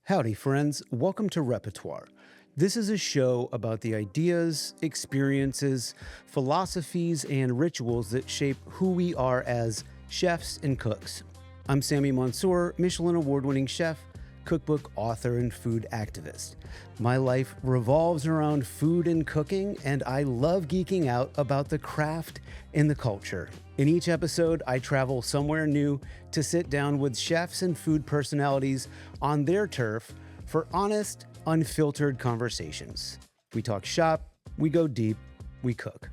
Howdy, friends. Welcome to Repertoire. This is a show about the ideas, experiences, philosophies, and rituals that shape who we are as chefs and cooks. I'm Sammy Mansour, Michelin award-winning chef, cookbook author, and food activist. My life revolves around food and cooking, and I love geeking out about the craft and the culture. In each episode, I travel somewhere new to sit down with chefs and food personalities on their turf for honest, unfiltered conversations. We talk shop, we go deep, we cook.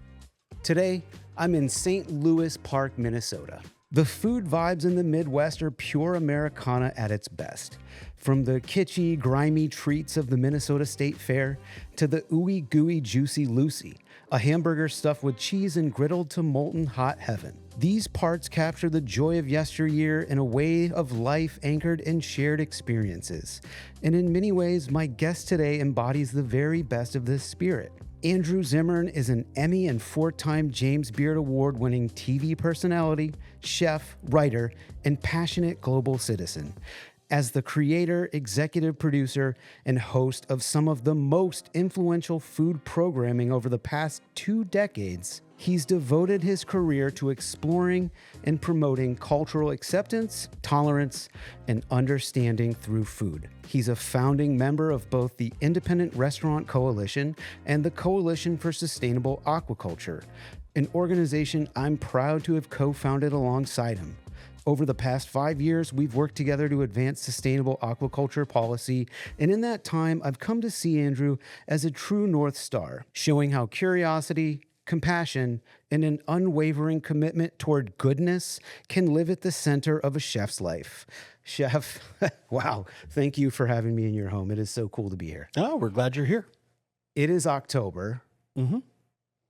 Today, I'm in St. Louis Park, Minnesota. The food vibes in the Midwest are pure Americana at its best. From the kitschy, grimy treats of the Minnesota State Fair to the ooey gooey juicy Lucy, a hamburger stuffed with cheese and griddled to molten hot heaven. These parts capture the joy of yesteryear in a way of life anchored in shared experiences. And in many ways, my guest today embodies the very best of this spirit. Andrew Zimmern is an Emmy and four-time James Beard Award-winning TV personality, chef, writer, and passionate global citizen. As the creator, executive producer, and host of some of the most influential food programming over the past 2 decades, he's devoted his career to exploring and promoting cultural acceptance, tolerance, and understanding through food. He's a founding member of both the Independent Restaurant Coalition and the Coalition for Sustainable Aquaculture, an organization I'm proud to have co-founded alongside him. Over the past 5 years, we've worked together to advance sustainable aquaculture policy, and in that time, I've come to see Andrew as a true North Star, showing how curiosity, compassion, and an unwavering commitment toward goodness can live at the center of a chef's life. Chef, wow, thank you for having me in your home. It is so cool to be here. Oh, we're glad you're here. It is October.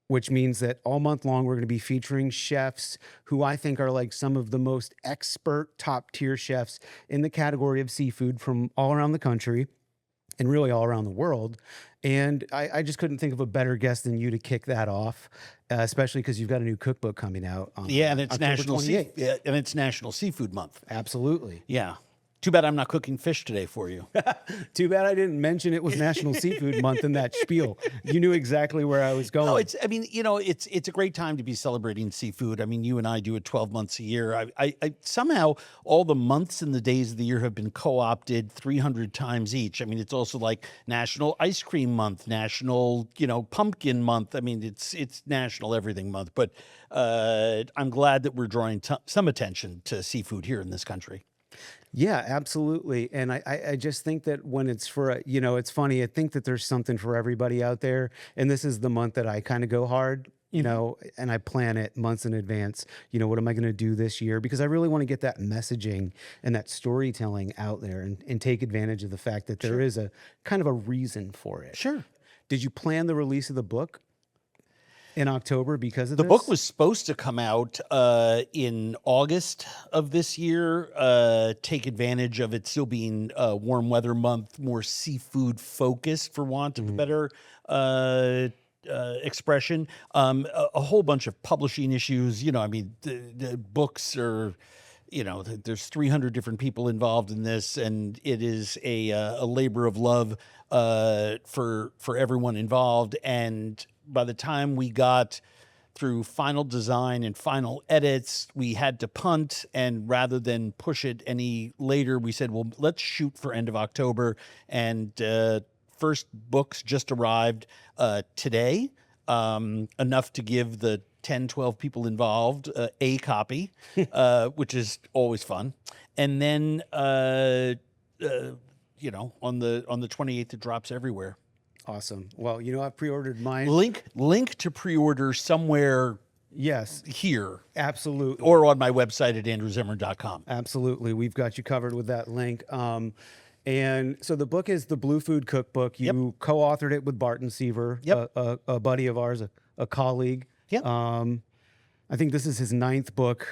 Which means that all month long, we're going to be featuring chefs who I think are like some of the most expert top tier chefs in the category of seafood from all around the country and really all around the world. And I just couldn't think of a better guest than you to kick that off, especially because you've got a new cookbook coming out on Yeah, and it's October 28th. and it's National Seafood Month. Absolutely. Yeah. Too bad I'm not cooking fish today for you. Too bad I didn't mention it was National Seafood Month in that spiel. You knew exactly where I was going. No, it's a great time to be celebrating seafood. I mean, you and I do it 12 months a year. I somehow all the months and the days of the year have been co-opted 300 times each. I mean, it's also like National Ice Cream Month, National, Pumpkin Month. I mean, it's National Everything Month. But I'm glad that we're drawing some attention to seafood here in this country. Yeah, absolutely. And I just think that when it's for, it's funny. I think that there's something for everybody out there. And this is the month that I kind of go hard, and I plan it months in advance. What am I going to do this year? Because I really want to get that messaging and that storytelling out there and take advantage of the fact that there is a kind of a reason for it. Sure. Did you plan the release of the book in October because of The this? book was supposed to come out in August of this year, take advantage of it still being a warm weather month, more seafood focused, for want of a better expression. A whole bunch of publishing issues. The books are, there's 300 different people involved in this, and it is a labor of love for everyone involved. And by the time we got through final design and final edits, we had to punt. And rather than push it any later, we said, well, let's shoot for end of October. And first books just arrived today, enough to give the 10, 12 people involved a copy, which is always fun. And then, on the 28th, it drops everywhere. Awesome. Well, I've pre-ordered mine. Link to pre-order somewhere. Yes, Here. absolutely. Or on my website at andrewzimmern.com. Absolutely. We've got you covered with that link. And so the book is the Blue Food Cookbook. You co-authored it with Barton Seaver, a buddy of ours, a colleague. Yep. I think this is his 9th book.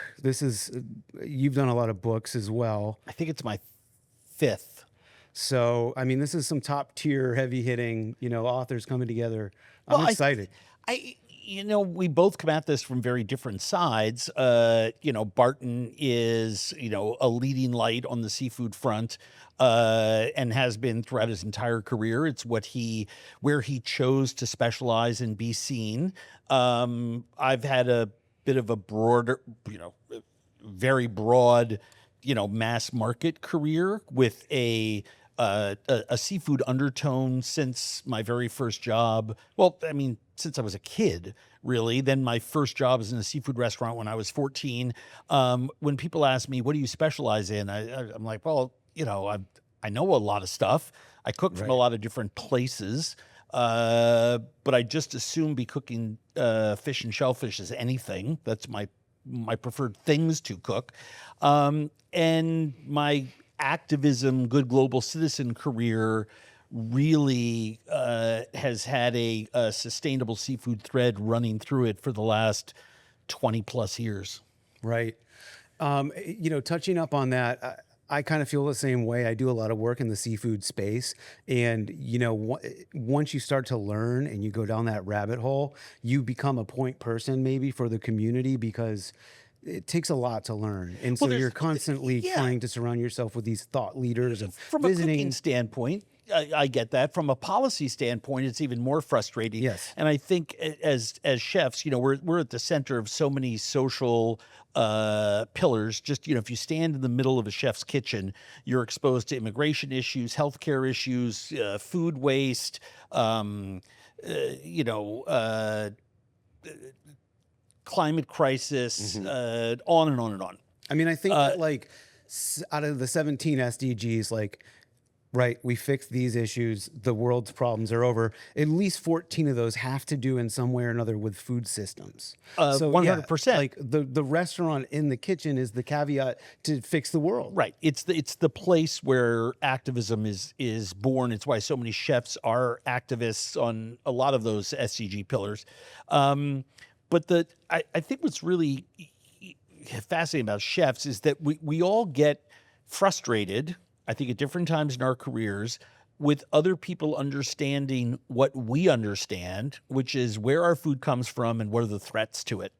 You've done a lot of books as well. I think it's my 5th. So, this is some top tier, heavy hitting, authors coming together. I'm excited. we both come at this from very different sides. Barton is, a leading light on the seafood front, and has been throughout his entire career. It's where he chose to specialize and be seen. I've had a bit of a broader, very broad, mass market career with a seafood undertone since my very first job. Well, I mean, since I was a kid, really. Then my first job was in a seafood restaurant when I was 14. When people ask me, what do you specialize in? I'm like, well, I know a lot of stuff. I cook from a lot of different places. But I just assume be cooking fish and shellfish as anything. That's my preferred things to cook. And my activism, good global citizen career really has had a sustainable seafood thread running through it for the last 20 plus years. Right. Touching up on that, I kind of feel the same way. I do a lot of work in the seafood space. And, once you start to learn and you go down that rabbit hole, you become a point person maybe for the community, because it takes a lot to learn. And so you're constantly trying to surround yourself with these thought leaders and from visiting. A cooking standpoint. I get that. From a policy standpoint, it's even more frustrating. Yes. And I think as chefs, we're at the center of so many social pillars. Just, if you stand in the middle of a chef's kitchen, you're exposed to immigration issues, healthcare issues, food waste, climate crisis, on and on and on. I mean, I think that out of the 17 SDGs, we fixed these issues, the world's problems are over. At least 14 of those have to do in some way or another with food systems. So 100%. The restaurant in the kitchen is the caveat to fix the world. Right. It's the place where activism is born. It's why so many chefs are activists on a lot of those SDG pillars. But I think what's really fascinating about chefs is that we all get frustrated, I think at different times in our careers, with other people understanding what we understand, which is where our food comes from and what are the threats to it.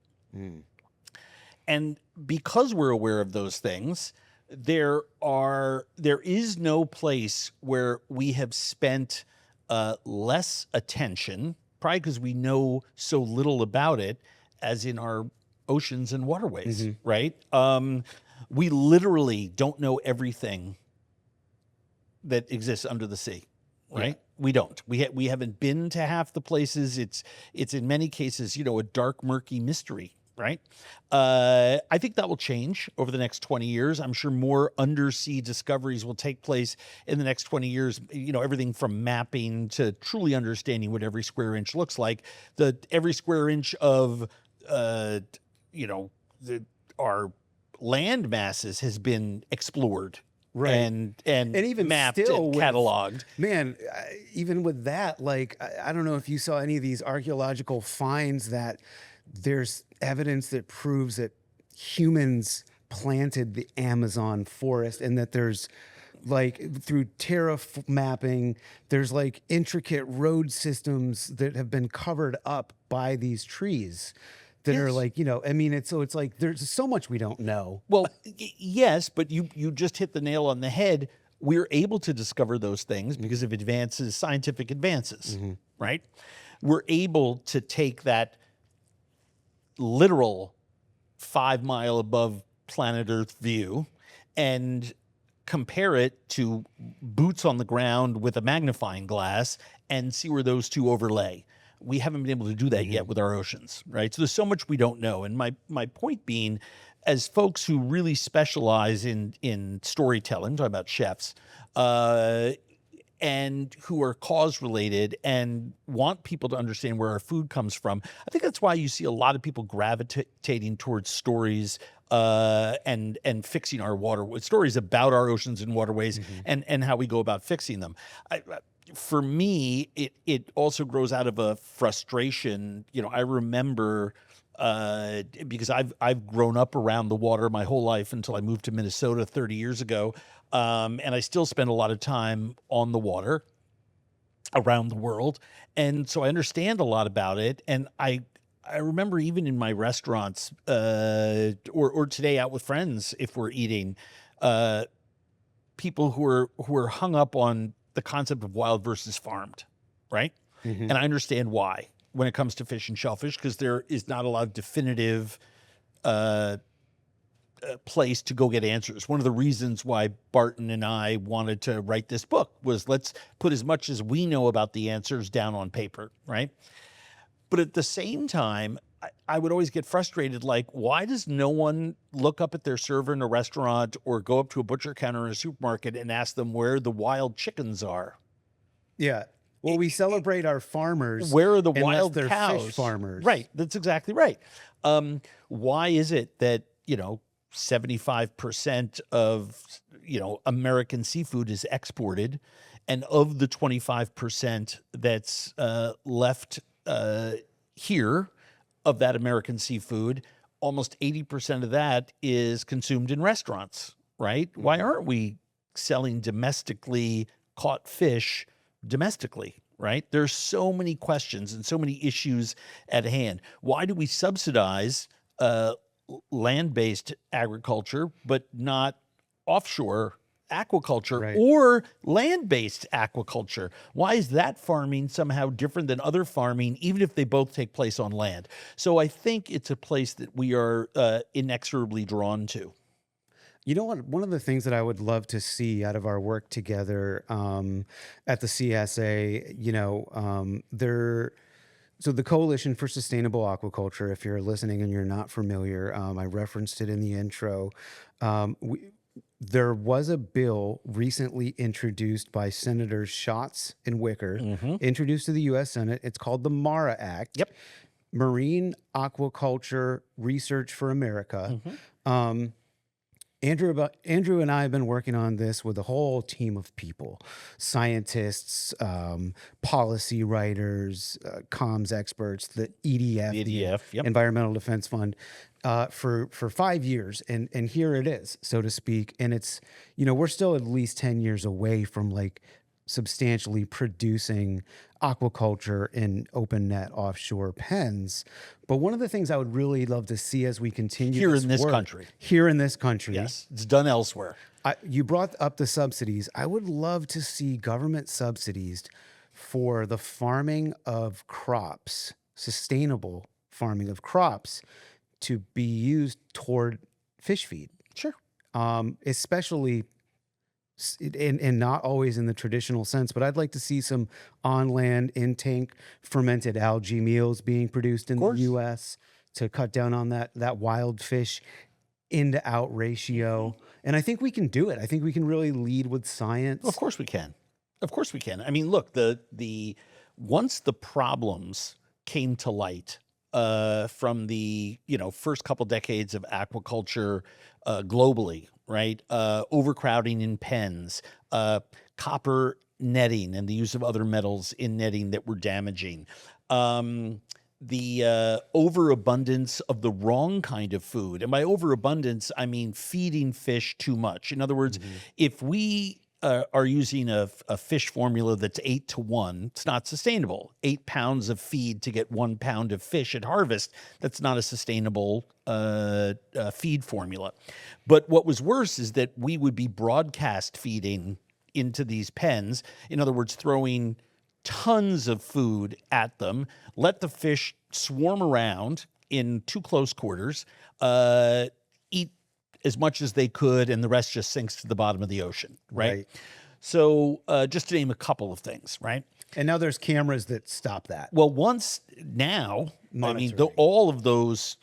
And because we're aware of those things, there is no place where we have spent less attention, probably because we know so little about it, as in our oceans and waterways, right? We literally don't know everything that exists under the sea, right? Yeah. We don't. We haven't been to half the places. It's in many cases, a dark, murky mystery, right? I think that will change over the next 20 years. I'm sure more undersea discoveries will take place in the next 20 years. Everything from mapping to truly understanding what every square inch looks like. Every square inch of, our land masses has been explored. Right. And even mapped still and cataloged. Even with that, I don't know if you saw any of these archaeological finds that there's evidence that proves that humans planted the Amazon forest, and that there's through mapping, there's intricate road systems that have been covered up by these trees. That are it's there's so much we don't know. Well, yes, but you just hit the nail on the head. We're able to discover those things because of scientific advances, right? We're able to take that literal 5 mile above planet Earth view and compare it to boots on the ground with a magnifying glass and see where those two overlay. We haven't been able to do that yet with our oceans, right? So there's so much we don't know. And my point being, as folks who really specialize in storytelling, I'm talking about chefs, and who are cause related and want people to understand where our food comes from, I think that's why you see a lot of people gravitating towards stories and fixing our stories about our oceans and waterways and how we go about fixing them. For me, it also grows out of a frustration. I remember because I've grown up around the water my whole life until I moved to Minnesota 30 years ago, and I still spend a lot of time on the water around the world, and so I understand a lot about it. And I I remember even in my restaurants, or today out with friends, if we're eating, people who are hung up on the concept of wild versus farmed, right? And I understand why when it comes to fish and shellfish, because there is not a lot of definitive place to go get answers. One of the reasons why Barton and I wanted to write this book was let's put as much as we know about the answers down on paper, right? But at the same time, I would always get frustrated, like, why does no one look up at their server in a restaurant or go up to a butcher counter in a supermarket and ask them where the wild chickens are? Yeah. Well, we celebrate our farmers. Where are the unless wild they're cows? fish farmers. Right. That's exactly right. Why is it that, 75% of, American seafood is exported, and of the 25% that's left here of that American seafood, almost 80% of that is consumed in restaurants, right? Why aren't we selling domestically caught fish domestically, right? There's so many questions and so many issues at hand. Why do we subsidize land-based agriculture, but not offshore aquaculture Right. or land-based aquaculture? Why is that farming somehow different than other farming, even if they both take place on land? So I think it's a place that we are inexorably drawn to. You know what? One of the things that I would love to see out of our work together at the CSA, so the Coalition for Sustainable Aquaculture, if you're listening and you're not familiar, I referenced it in the intro. There was a bill recently introduced by Senators Schatz and Wicker, introduced to the U.S. Senate. It's called the MARA Act. Yep. Marine Aquaculture Research for America. Andrew and I have been working on this with a whole team of people, scientists, policy writers, comms experts, the EDF, yep. Environmental Defense Fund, for 5 years. And here it is, so to speak. And it's, we're still at least 10 years away from like substantially producing aquaculture in open net offshore pens. But one of the things I would really love to see as we continue Here in this work, country. Here in this country. Yes, it's done elsewhere. You brought up the subsidies. I would love to see government subsidies for the farming of crops, sustainable farming of crops, to be used toward fish feed. Sure. Especially, and not always in the traditional sense, but I'd like to see some on-land, in-tank fermented algae meals being produced in the U.S. to cut down on that wild fish into out ratio. And I think we can do it. I think we can really lead with science. Of course we can. Of course we can. I mean, look, the once the problems came to light from the first couple decades of aquaculture globally, right? Overcrowding in pens, copper netting, and the use of other metals in netting that were damaging. The overabundance of the wrong kind of food. And by overabundance, I mean feeding fish too much. In other words, if we are using a fish formula that's 8-to-1, it's not sustainable. 8 pounds of feed to get 1 pound of fish at harvest, that's not a sustainable feed formula. But what was worse is that we would be broadcast feeding into these pens. In other words, throwing tons of food at them, let the fish swarm around in too close quarters, eat as much as they could, and the rest just sinks to the bottom of the ocean, right? So just to name a couple of things, right? And now there's cameras that stop that. Well, I mean, all of those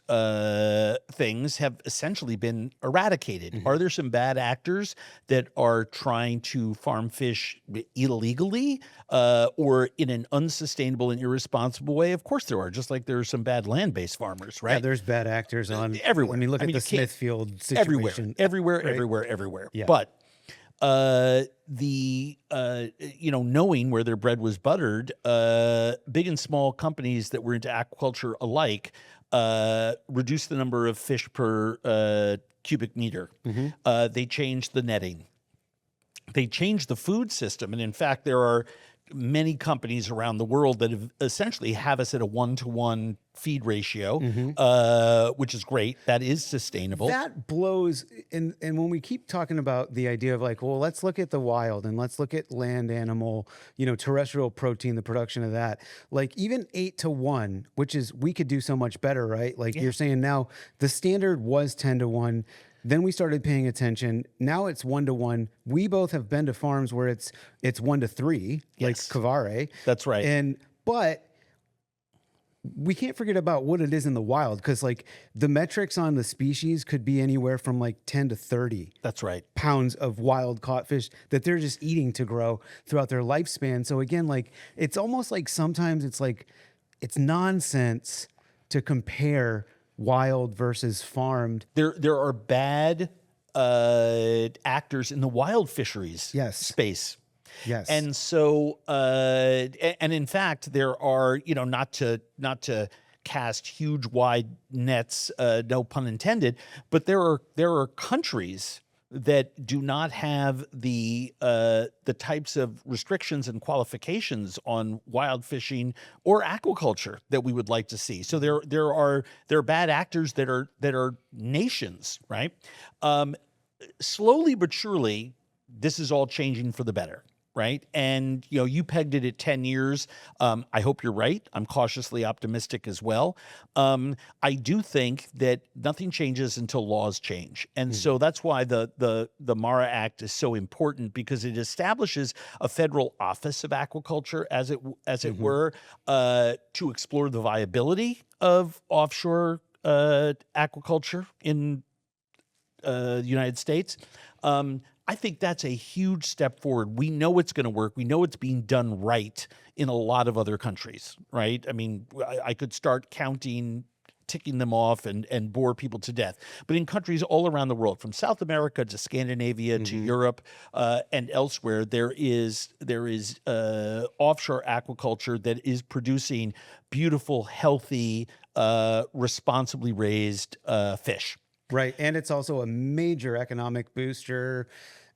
things have essentially been eradicated. Are there some bad actors that are trying to farm fish illegally or in an unsustainable and irresponsible way? Of course there are, just like there are some bad land-based farmers, right? Yeah, there's bad actors on everywhere. I mean, look at the Smithfield situation. Everywhere. Yeah. But knowing where their bread was buttered, big and small companies that were into aquaculture alike reduced the number of fish per cubic meter. They changed the netting. They changed the food system. And in fact, there are many companies around the world that have essentially have us at a 1-to-1 feed ratio, which is great. That is sustainable. That blows. And when we keep talking about the idea of like, well, let's look at the wild and let's look at land animal, terrestrial protein, the production of that, like even 8-to-1, which is, we could do so much better, right? Like you're saying now the standard was 10-to-1. Then we started paying attention. Now it's 1-to-1. We both have been to farms where it's 1-to-3, like Kavare. That's right. But we can't forget about what it is in the wild, because like the metrics on the species could be anywhere from like 10 to 30. That's right. Pounds of wild caught fish that they're just eating to grow throughout their lifespan. So again, like it's almost like sometimes it's like it's nonsense to compare wild versus farmed. There are bad actors in the wild fisheries space. Yes. And so, and in fact, there are, not to cast huge wide nets, no pun intended, but there are countries that do not have the types of restrictions and qualifications on wild fishing or aquaculture that we would like to see. So there are bad actors that are nations, right? Slowly but surely, this is all changing for the better. Right. And, you pegged it at 10 years. I hope you're right. I'm cautiously optimistic as well. I do think that nothing changes until laws change. And so that's why the MARA Act is so important, because it establishes a federal office of aquaculture, as it were, to explore the viability of offshore aquaculture in the United States. I think that's a huge step forward. We know it's going to work. We know it's being done right in a lot of other countries, right? I mean, I could start ticking them off and bore people to death. But in countries all around the world, from South America to Scandinavia to Europe and elsewhere, there is offshore aquaculture that is producing beautiful, healthy, responsibly raised fish. Right. And it's also a major economic booster.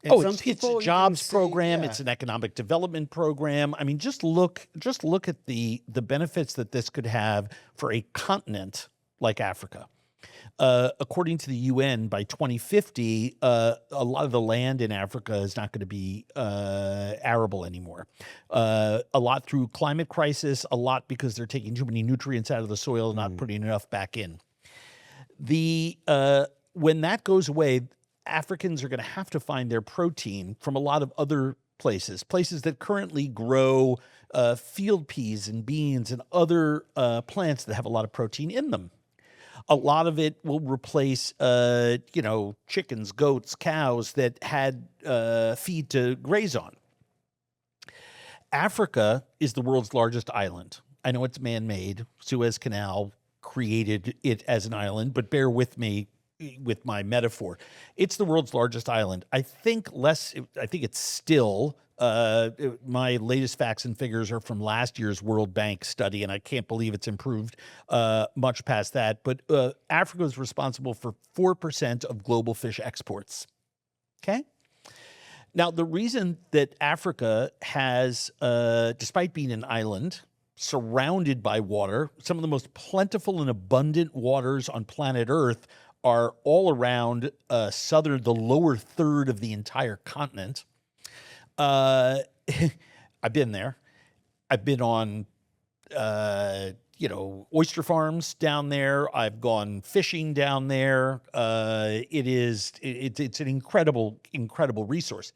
And It's a jobs program. It's an economic development program. I mean, just look at the benefits that this could have for a continent like Africa. According to the UN, by 2050, a lot of the land in Africa is not going to be arable anymore. A lot through climate crisis, a lot because they're taking too many nutrients out of the soil and not putting enough back in. When that goes away, Africans are going to have to find their protein from a lot of other places that currently grow field peas and beans and other plants that have a lot of protein in them. A lot of it will replace, chickens, goats, cows that had feed to graze on. Africa is the world's largest island. I know it's man-made. Suez Canal created it as an island, but bear with me with my metaphor. It's the world's largest island. I think it's still, my latest facts and figures are from last year's World Bank study, and I can't believe it's improved much past that. But Africa is responsible for 4% of global fish exports. Okay? Now, the reason that Africa has, despite being an island, surrounded by water, some of the most plentiful and abundant waters on planet Earth are all around the lower third of the entire continent. I've been there. I've been on, oyster farms down there. I've gone fishing down there. It's an incredible, incredible resource.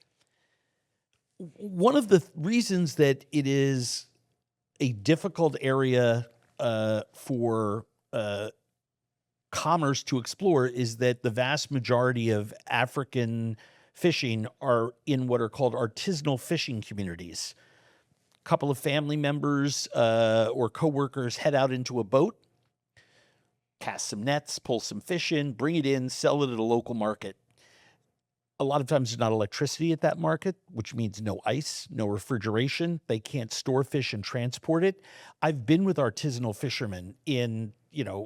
One of the reasons that it is a difficult area for commerce to explore is that the vast majority of African fishing are in what are called artisanal fishing communities. A couple of family members or coworkers head out into a boat, cast some nets, pull some fish in, bring it in, sell it at a local market. A lot of times there's not electricity at that market, which means no ice, no refrigeration. They can't store fish and transport it. I've been with artisanal fishermen in,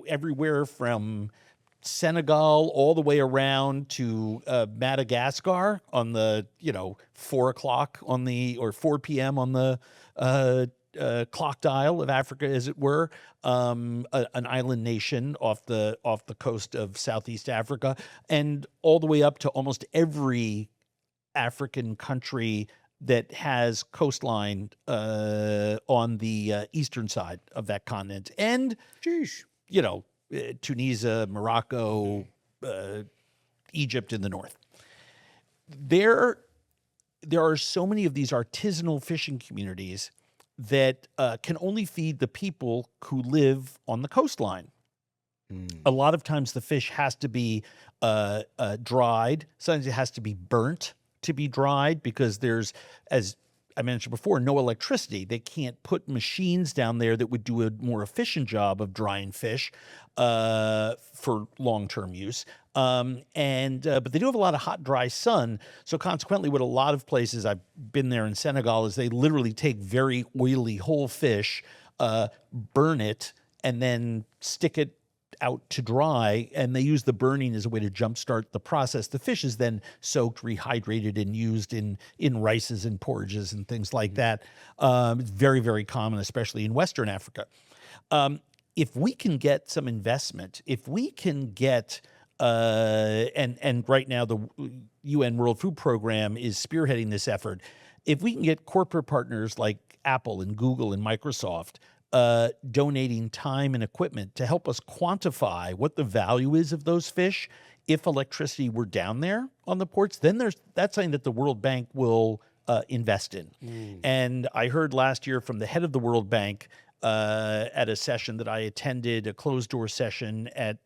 everywhere from Senegal all the way around to Madagascar on the 4 o'clock on the or 4 p.m. on the clock dial of Africa, as it were, an island nation off the coast of Southeast Africa, and all the way up to almost every African country that has coastline on the eastern side of that continent, and Sheesh. Tunisia, Morocco, Egypt in the north. There are so many of these artisanal fishing communities that can only feed the people who live on the coastline. A lot of times the fish has to be dried. Sometimes it has to be burnt to be dried because there's, as I mentioned before, no electricity. They can't put machines down there that would do a more efficient job of drying fish for long-term use. But they do have a lot of hot, dry sun. So consequently, what a lot of places, I've been there in Senegal, is they literally take very oily whole fish, burn it, and then stick it out to dry, and they use the burning as a way to jumpstart the process. The fish is then soaked, rehydrated, and used in rices and porridges and things like that. It's very, very common, especially in Western Africa. If we can get some investment, if we can get and right now the UN World Food Program is spearheading this effort. If we can get corporate partners like Apple and Google and Microsoft donating time and equipment to help us quantify what the value is of those fish, if electricity were down there on the ports, then that's something that the World Bank will invest in. And I heard last year from the head of the World Bank at a session that I attended, a closed-door session at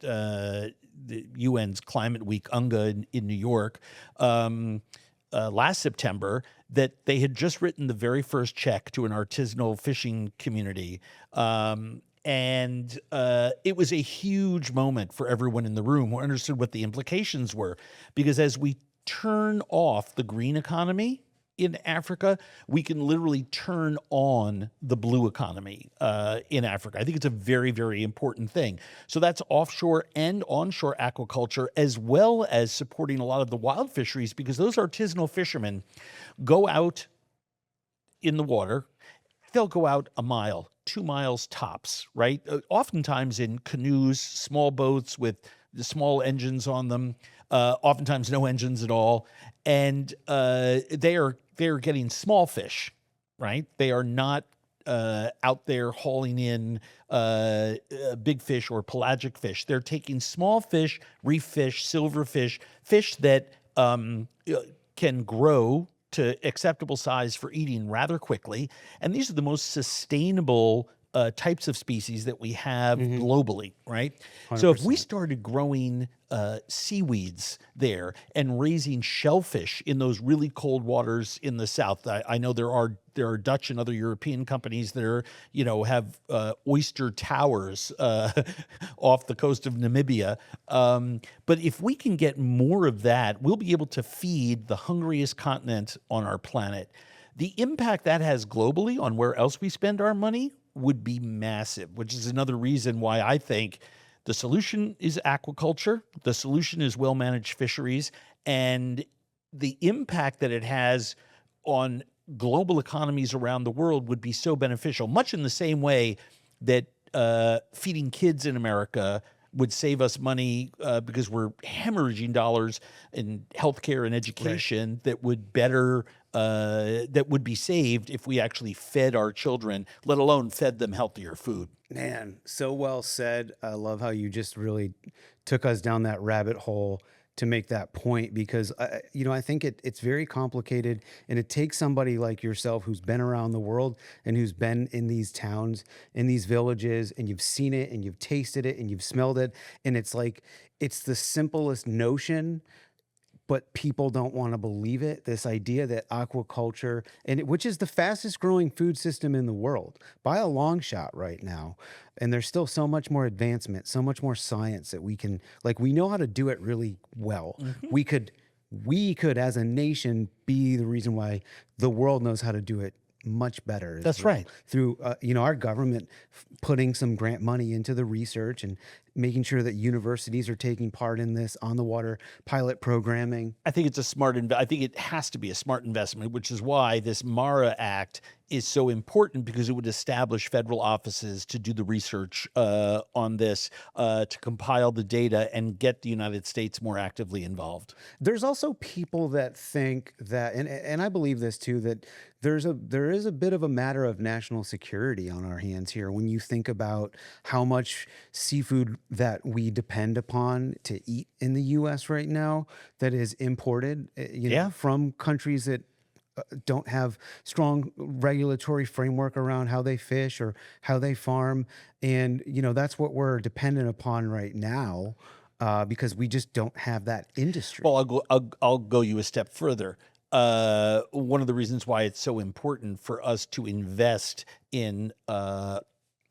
the UN's Climate Week, UNGA, in New York, last September, that they had just written the very first check to an artisanal fishing community. And it was a huge moment for everyone in the room who understood what the implications were. Because as we turn off the green economy in Africa, we can literally turn on the blue economy in Africa. I think it's a very, very important thing. So that's offshore and onshore aquaculture, as well as supporting a lot of the wild fisheries, because those artisanal fishermen go out in the water. They'll go out a mile, 2 miles tops, right? Oftentimes in canoes, small boats with the small engines on them, oftentimes no engines at all. And they are getting small fish, right? They are not out there hauling in big fish or pelagic fish. They're taking small fish, reef fish, silverfish, fish that can grow to acceptable size for eating rather quickly. And these are the most sustainable types of species that we have globally, right? 100%. So if we started growing seaweeds there and raising shellfish in those really cold waters in the south, I know there are Dutch and other European companies that are, have oyster towers off the coast of Namibia. But if we can get more of that, we'll be able to feed the hungriest continent on our planet. The impact that has globally on where else we spend our money would be massive, which is another reason why I think the solution is aquaculture. The solution is well-managed fisheries, and the impact that it has on global economies around the world would be so beneficial, much in the same way that feeding kids in America would save us money because we're hemorrhaging dollars in healthcare and education that would be saved if we actually fed our children, let alone fed them healthier food. Man, so well said. I love how you just really took us down that rabbit hole to make that point, because I think it's very complicated, and it takes somebody like yourself who's been around the world and who's been in these towns, in these villages, and you've seen it and you've tasted it and you've smelled it, and it's like it's the simplest notion, but people don't want to believe it. This idea that aquaculture, which is the fastest growing food system in the world by a long shot right now. And there's still so much more advancement, so much more science that we know how to do it really well. We could as a nation be the reason why the world knows how to do it much better. That's right. Through, our government putting some grant money into the research and making sure that universities are taking part in this on the water pilot programming? I think it's a smart. I think it has to be a smart investment, which is why this MARA Act is so important, because it would establish federal offices to do the research on this, to compile the data and get the United States more actively involved. There's also people that think that, and I believe this too, that there is a bit of a matter of national security on our hands here when you think about how much seafood that we depend upon to eat in the U.S. right now that is imported, from countries that don't have strong regulatory framework around how they fish or how they farm, and that's what we're dependent upon right now. Because we just don't have that industry. Well, I'll go you a step further. One of the reasons why it's so important for us to invest in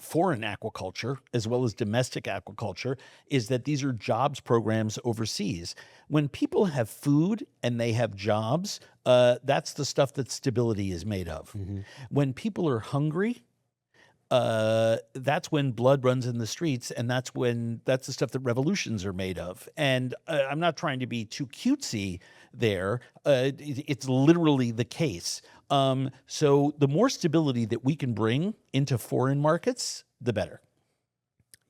foreign aquaculture as well as domestic aquaculture is that these are jobs programs overseas. When people have food and they have jobs, that's the stuff that stability is made of. When people are hungry, that's when blood runs in the streets, and that's the stuff that revolutions are made of. And I'm not trying to be too cutesy there. It's literally the case. So the more stability that we can bring into foreign markets, the better.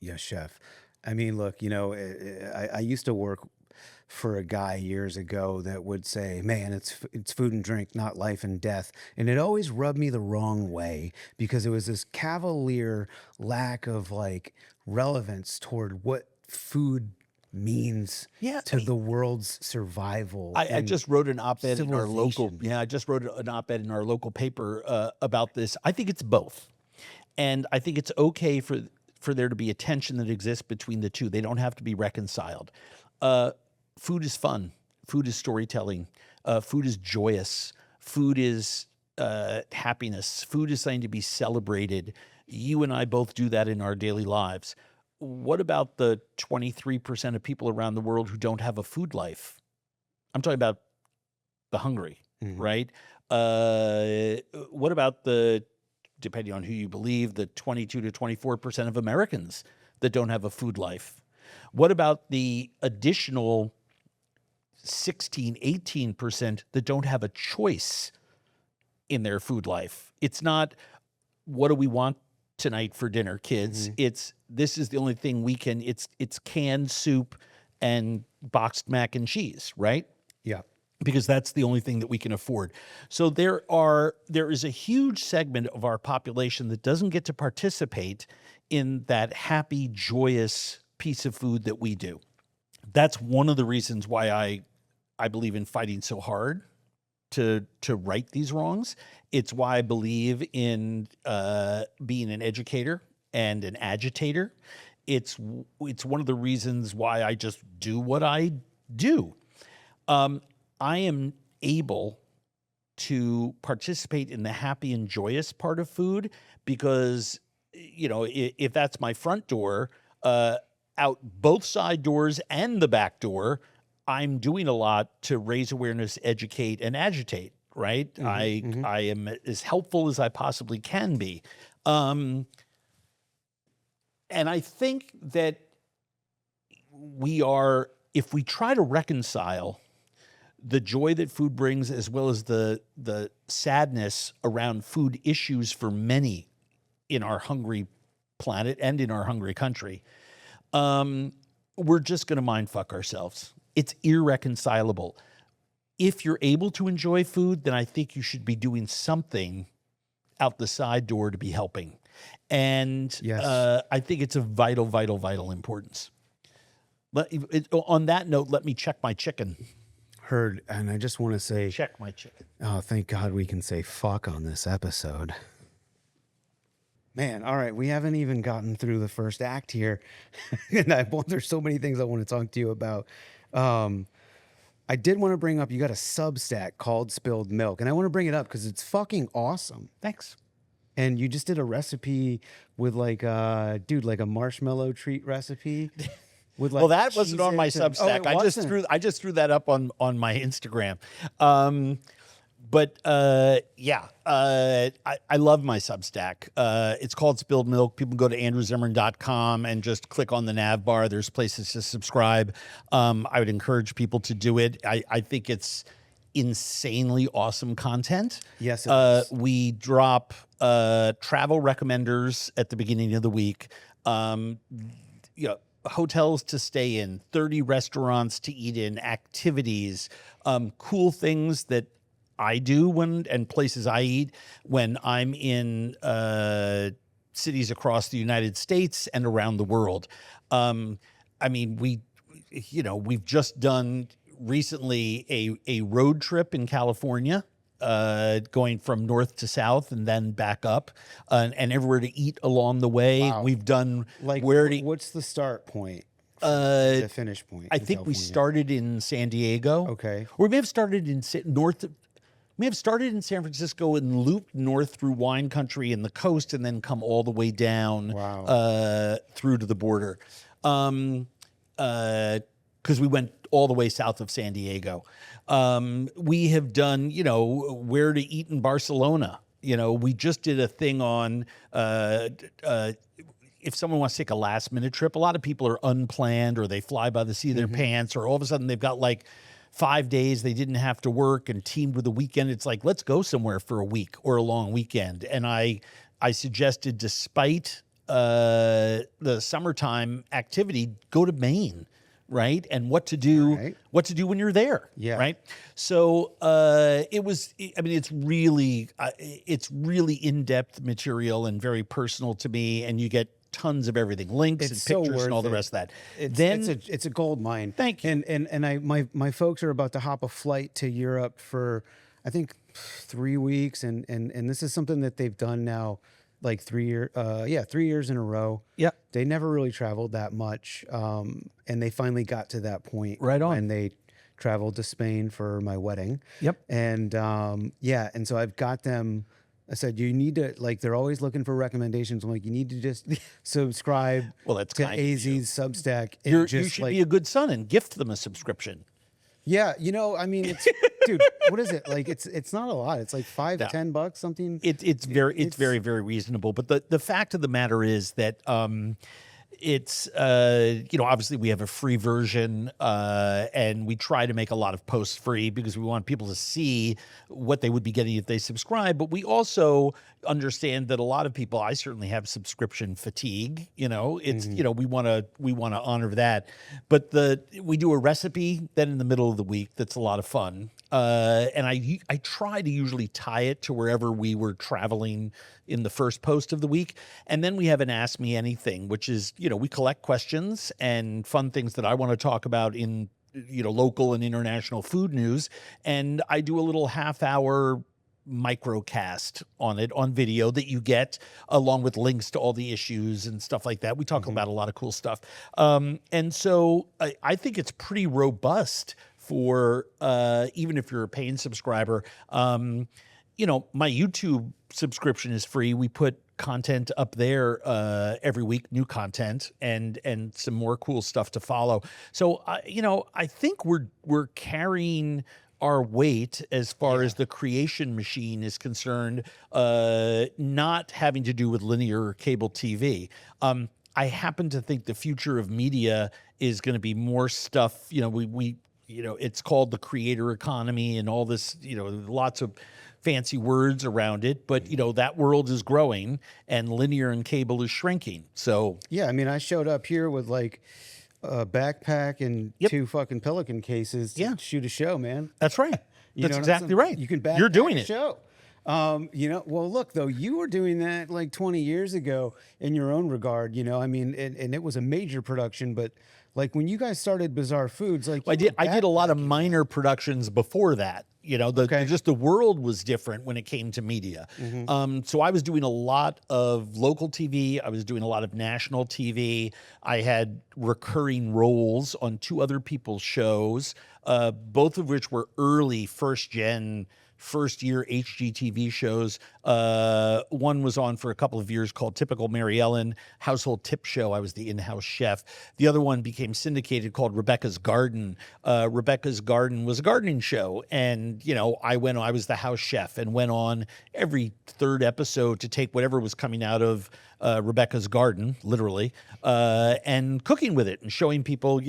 Yes, chef. I mean, look, I used to work for a guy years ago that would say, man, it's food and drink, not life and death. And it always rubbed me the wrong way, because it was this cavalier lack of relevance toward what food means to the world's survival. I just wrote an op-ed in our local. civilization. Yeah, I just wrote an op-ed in our local paper about this. I think it's both, and I think it's okay for there to be a tension that exists between the two. They don't have to be reconciled. Food is fun. Food is storytelling. Food is joyous. Food is happiness. Food is something to be celebrated. You and I both do that in our daily lives. What about the 23% of people around the world who don't have a food life? I'm talking about the hungry, right? What about depending on who you believe, the 22 to 24% of Americans that don't have a food life? What about the additional 16, 18% that don't have a choice in their food life? It's not, what do we want tonight for dinner, kids? This is the only thing we can, it's canned soup and boxed mac and cheese, right? Yeah. Because that's the only thing that we can afford. So there is a huge segment of our population that doesn't get to participate in that happy, joyous piece of food that we do. That's one of the reasons why I believe in fighting so hard to right these wrongs. It's why I believe in being an educator and an agitator. It's one of the reasons why I just do what I do. I am able to participate in the happy and joyous part of food because, if that's my front door, out both side doors and the back door, I'm doing a lot to raise awareness, educate, and agitate, right? I am as helpful as I possibly can be. And I think that if we try to reconcile the joy that food brings as well as the sadness around food issues for many in our hungry planet and in our hungry country, we're just going to mindfuck ourselves. It's irreconcilable. If you're able to enjoy food, then I think you should be doing something out the side door to be helping. And Yes. I think it's of vital, vital, vital importance. On that note, let me check my chicken. Heard. And I just want to say, Check my chicken. oh, thank God we can say fuck on this episode. Man, all right, we haven't even gotten through the first act here. And there's so many things I want to talk to you about. I did want to bring up, you got a Substack called Spilled Milk, and I want to bring it up because it's fucking awesome. Thanks. And you just did a recipe with like a marshmallow treat recipe. With Well, that wasn't on my Cheez-Its and- Substack. Oh, it wasn't? I just threw that up on my Instagram. I love my Substack. It's called Spilled Milk. People go to andrewzimmern.com and just click on the nav bar. There's places to subscribe. I would encourage people to do it. I think it's insanely awesome content. Yes, it is. We drop travel recommenders at the beginning of the week. Hotels to stay in, 30 restaurants to eat in, activities, cool things that I do and places I eat when I'm in cities across the United States and around the world. We've just done recently a road trip in California, going from north to south and then back up, and everywhere to eat along the way. Wow. We've done what's the start point? The finish point. I think we started in San Diego. Okay. Or we may have started in San Francisco and looped north through wine country and the coast, and then come all the way down. Wow. Through to the border. Because we went all the way south of San Diego. We have done, where to eat in Barcelona. We just did a thing on if someone wants to take a last minute trip. A lot of people are unplanned, or they fly by the seat of their pants, or all of a sudden they've got like 5 days they didn't have to work and teamed with a weekend. It's like, let's go somewhere for a week or a long weekend. And I suggested, despite the summertime activity, go to Maine. Right. And what to do when you're there. Yeah. Right. So it's really in-depth material and very personal to me. And you get tons of everything, links and pictures and all the rest of that. It's a gold mine. Thank you. And my folks are about to hop a flight to Europe for, I think, 3 weeks. And this is something that they've done now, like 3 years in a row. Yeah. They never really traveled that much. And they finally got to that point. Right on. And they traveled to Spain for my wedding. Yep. And and so I've got them. I said, you need to, they're always looking for recommendations. I'm like, you need to just subscribe to AZ's Substack. You should be a good son and gift them a subscription. Yeah, it's dude, what is it? It's not a lot. It's like $5-10, something. It's very, very reasonable. But the fact of the matter is that it's obviously we have a free version, and we try to make a lot of posts free because we want people to see what they would be getting if they subscribe. But we also understand that a lot of people, I certainly have subscription fatigue. It's we want to honor that. But we do a recipe then in the middle of the week that's a lot of fun. And I try to usually tie it to wherever we were traveling in the first post of the week. And then we have an Ask Me Anything, which is, we collect questions and fun things that I want to talk about in, local and international food news. And I do a little half-hour microcast on it on video that you get along with links to all the issues and stuff like that. We talk about a lot of cool stuff. And so I think it's pretty robust for even if you're a paying subscriber. My YouTube subscription is free. We put content up there every week, new content and some more cool stuff to follow. So I think we're carrying our weight as far as the creation machine is concerned, not having to do with linear or cable TV. I happen to think the future of media is going to be more stuff. It's called the creator economy and all this, lots of fancy words around it, but that world is growing and linear and cable is shrinking. So yeah, I showed up here with a backpack and 2 fucking Pelican cases to shoot a show, man. That's right. That's exactly right. You can backpack You're doing a it. show. Well, look, though, you were doing that 20 years ago in your own regard, and it was a major production, but when you guys started Bizarre Foods, I did a lot of minor productions before that. Just the world was different when it came to media. So I was doing a lot of local TV. I was doing a lot of national TV. I had recurring roles on 2 other people's shows, both of which were early first-gen first year HGTV shows. One was on for a couple of years called Typical Mary Ellen, Household Tip Show. I was the in-house chef. The other one became syndicated called Rebecca's Garden. Rebecca's Garden was a gardening show. And, I was the house chef and went on every third episode to take whatever was coming out of Rebecca's Garden, literally, and cooking with it and showing people,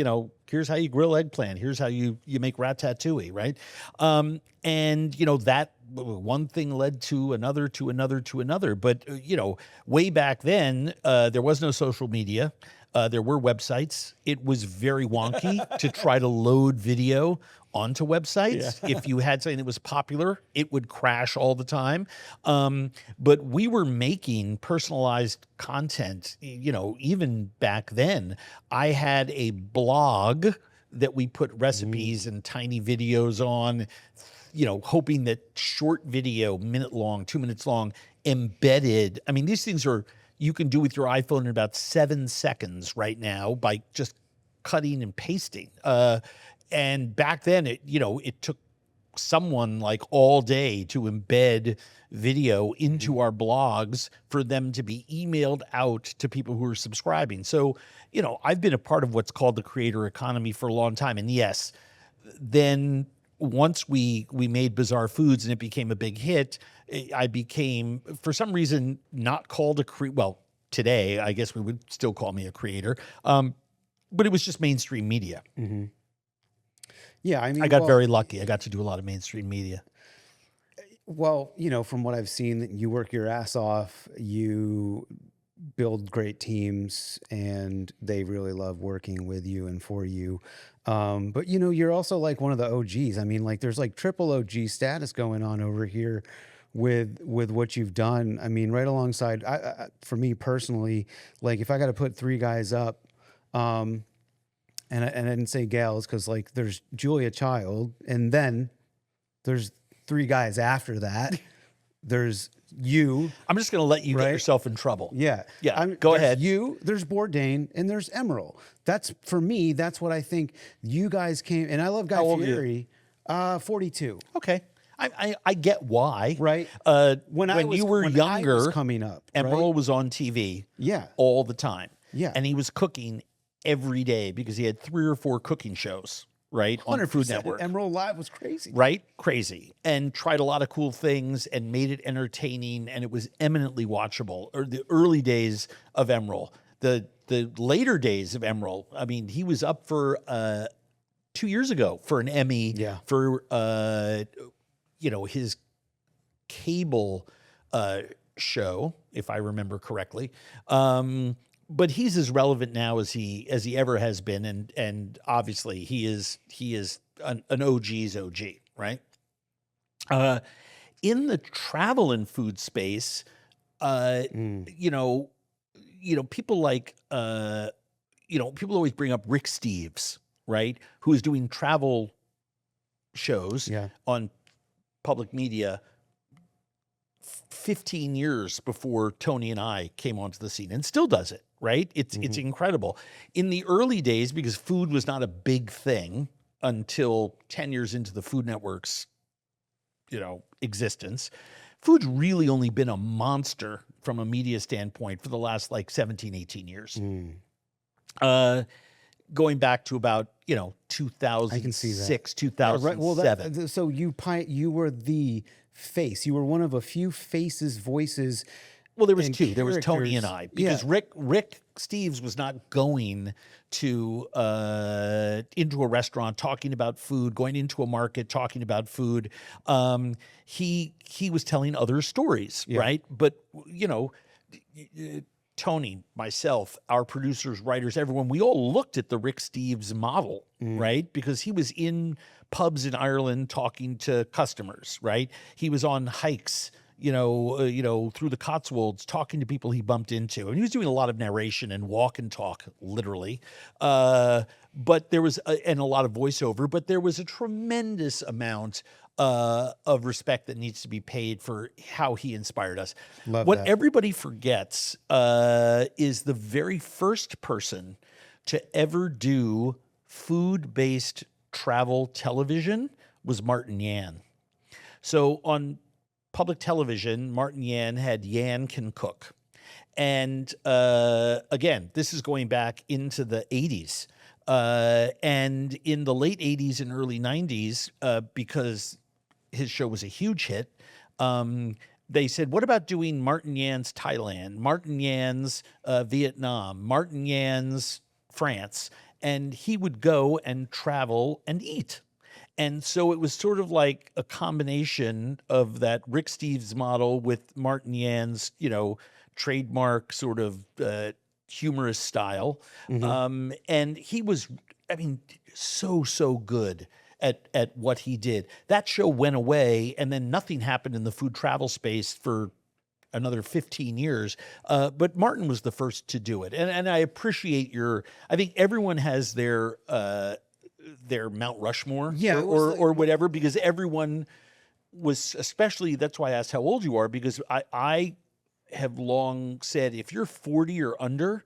here's how you grill eggplant. Here's how you make ratatouille, right? And, that one thing led to another, to another, to another. But, way back then, there was no social media. There were websites. It was very wonky to try to load video onto websites. Yeah. If you had something that was popular, it would crash all the time. But we were making personalized content, even back then. I had a blog that we put recipes and tiny videos on, hoping that short video, minute long, 2 minutes long, embedded. I mean, these things you can do with your iPhone in about 7 seconds right now by just cutting and pasting. And back then, it took someone like all day to embed video into our blogs for them to be emailed out to people who are subscribing. So, I've been a part of what's called the creator economy for a long time. And yes, then once we made Bizarre Foods and it became a big hit, I became, for some reason, not called a creator. Well, today, I guess we would still call me a creator. But it was just mainstream media. Mm-hmm. Yeah, I mean, I got very lucky. I got to do a lot of mainstream media. Well, from what I've seen, you work your ass off, you build great teams, and they really love working with you and for you. But, you're also like one of the OGs. I mean, like there's like triple OG status going on over here with what you've done. I mean, right alongside, for me personally, like if I got to put 3 guys up, and I didn't say gals because like there's Julia Child, and then there's 3 guys after that. There's you. I'm just going to let you get yourself in trouble. Yeah. Yeah. Go ahead. You, there's Bourdain, and there's Emerald. That's, for me, that's what I think you guys came, and I love Guy Fieri. 42. Okay. I get why. Right. When you were younger, I was coming up, Emerald was on TV all the time. Yeah. And he was cooking every day because he had 3 or 4 cooking shows, right? On Food Network. Emerald Live was crazy. Right? Crazy. And tried a lot of cool things and made it entertaining, and it was eminently watchable. Or the early days of Emerald. The later days of Emerald, I mean, he was up for 2 years ago for an Emmy for his cable show, if I remember correctly. But he's as relevant now as he ever has been, and obviously he is an OG's OG, right? In the travel and food space, people like people always bring up Rick Steves, right? Who is doing travel shows on public media 15 years before Tony and I came onto the scene, and still does it, right? It's incredible. In the early days, because food was not a big thing until 10 years into the Food Network's, existence, food's really only been a monster from a media standpoint for the last like 17, 18 years. Going back to about, 2006, I can see that. 2007. Well, so you were the face. You were one of a few faces, voices. Well, there was 2. There was Tony and I, because Rick Steves was not going to into a restaurant talking about food, going into a market talking about food. He was telling other stories, right? But Tony, myself, our producers, writers, everyone, we all looked at the Rick Steves model, right? Because he was in pubs in Ireland talking to customers, right? He was on hikes, through the Cotswolds, talking to people he bumped into. And he was doing a lot of narration and walk and talk, literally. But there was, and a lot of voiceover, but there was a tremendous amount of respect that needs to be paid for how he inspired us. What everybody forgets is the very first person to ever do food-based travel television was Martin Yan. So on public television, Martin Yan had Yan Can Cook. And again, this is going back into the 80s. And in the late 80s and early 90s, because his show was a huge hit, they said, what about doing Martin Yan's Thailand, Martin Yan's Vietnam, Martin Yan's France? And he would go and travel and eat. And so it was sort of like a combination of that Rick Steves model with Martin Yan's, trademark sort of humorous style. And he was, so good at what he did. That show went away, and then nothing happened in the food travel space for another 15 years. But Martin was the first to do it. And I appreciate I think everyone has their Mount Rushmore or whatever, because everyone was, especially, that's why I asked how old you are, because I have long said, if you're 40 or under,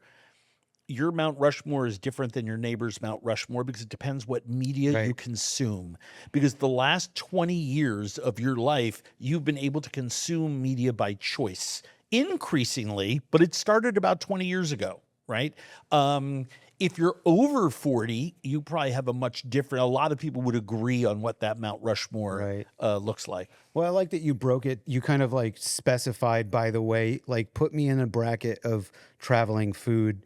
your Mount Rushmore is different than your neighbor's Mount Rushmore, because it depends what media you consume. Because the last 20 years of your life, you've been able to consume media by choice, increasingly, but it started about 20 years ago, right? If you're over 40, you probably have a lot of people would agree on what that Mount Rushmore looks like. Well, I like that you broke it. You kind of like specified, by the way, like put me in a bracket of traveling food,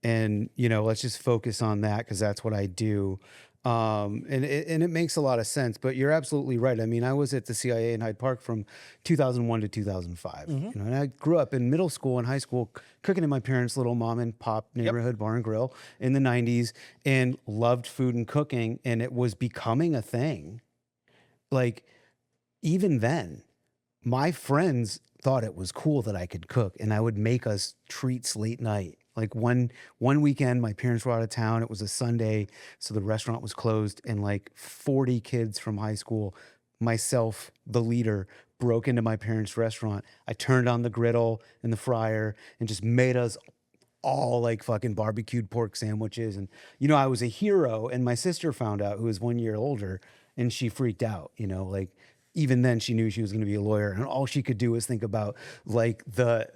and, let's just focus on that, because that's what I do. And it makes a lot of sense, but you're absolutely right. I mean, I was at the CIA in Hyde Park from 2001 to 2005. And I grew up in middle school and high school cooking in my parents' little mom and pop neighborhood bar and grill in the 90s, and loved food and cooking. And it was becoming a thing. Like, even then, my friends thought it was cool that I could cook, and I would make us treats late night. Like one weekend, my parents were out of town. It was a Sunday, so the restaurant was closed, and like 40 kids from high school, myself, the leader, broke into my parents' restaurant. I turned on the griddle and the fryer and just made us all like fucking barbecued pork sandwiches. And, I was a hero, and my sister found out, who was 1 year older, and she freaked out, like, even then she knew she was going to be a lawyer, and all she could do was think about like the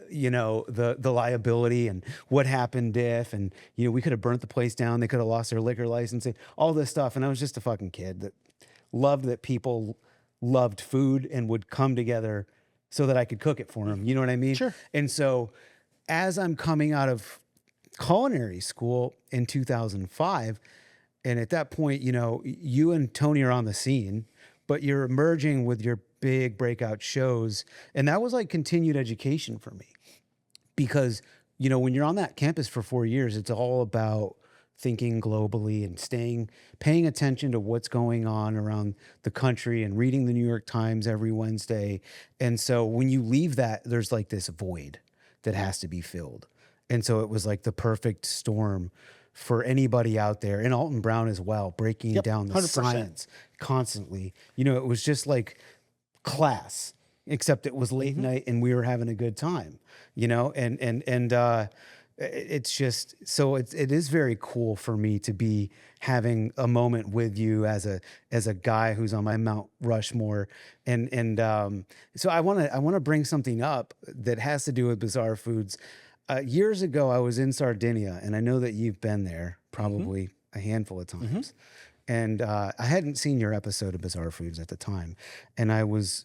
liability and what happened if, and, we could have burnt the place down. They could have lost their liquor license and all this stuff. And I was just a fucking kid that loved that people loved food and would come together so that I could cook it for them. You know what I mean? Sure. And so as I'm coming out of culinary school in 2005, and at that point, you and Tony are on the scene, but you're emerging with your big breakout shows. And that was like continued education for me, because, when you're on that campus for 4 years, it's all about thinking globally and paying attention to what's going on around the country and reading the New York Times every Wednesday. And so when you leave that, there's like this void that has to be filled. And so it was like the perfect storm for anybody out there, and Alton Brown as well, breaking down the 100%. Science constantly. It was just like class, except it was late night and we were having a good time, and it's just, so it is very cool for me to be having a moment with you as a guy who's on my Mount Rushmore. And so I want to bring something up that has to do with bizarre foods. Years ago, I was in Sardinia, and I know that you've been there probably a handful of times. And I hadn't seen your episode of Bizarre Foods at the time. And I was,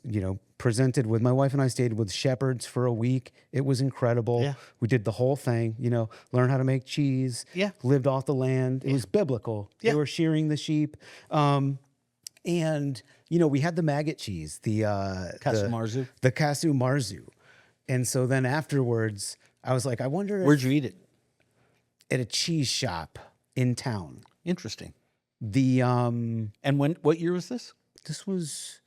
presented with, my wife and I stayed with shepherds for a week. It was incredible. Yeah. We did the whole thing, learn how to make cheese, lived off the land. It was biblical. Yeah. They were shearing the sheep. And, we had the maggot cheese, the Casu Marzu. The Casu Marzu. And so then afterwards, I was like, I wonder where'd you eat it? At a cheese shop in town. Interesting. And what year was this? This was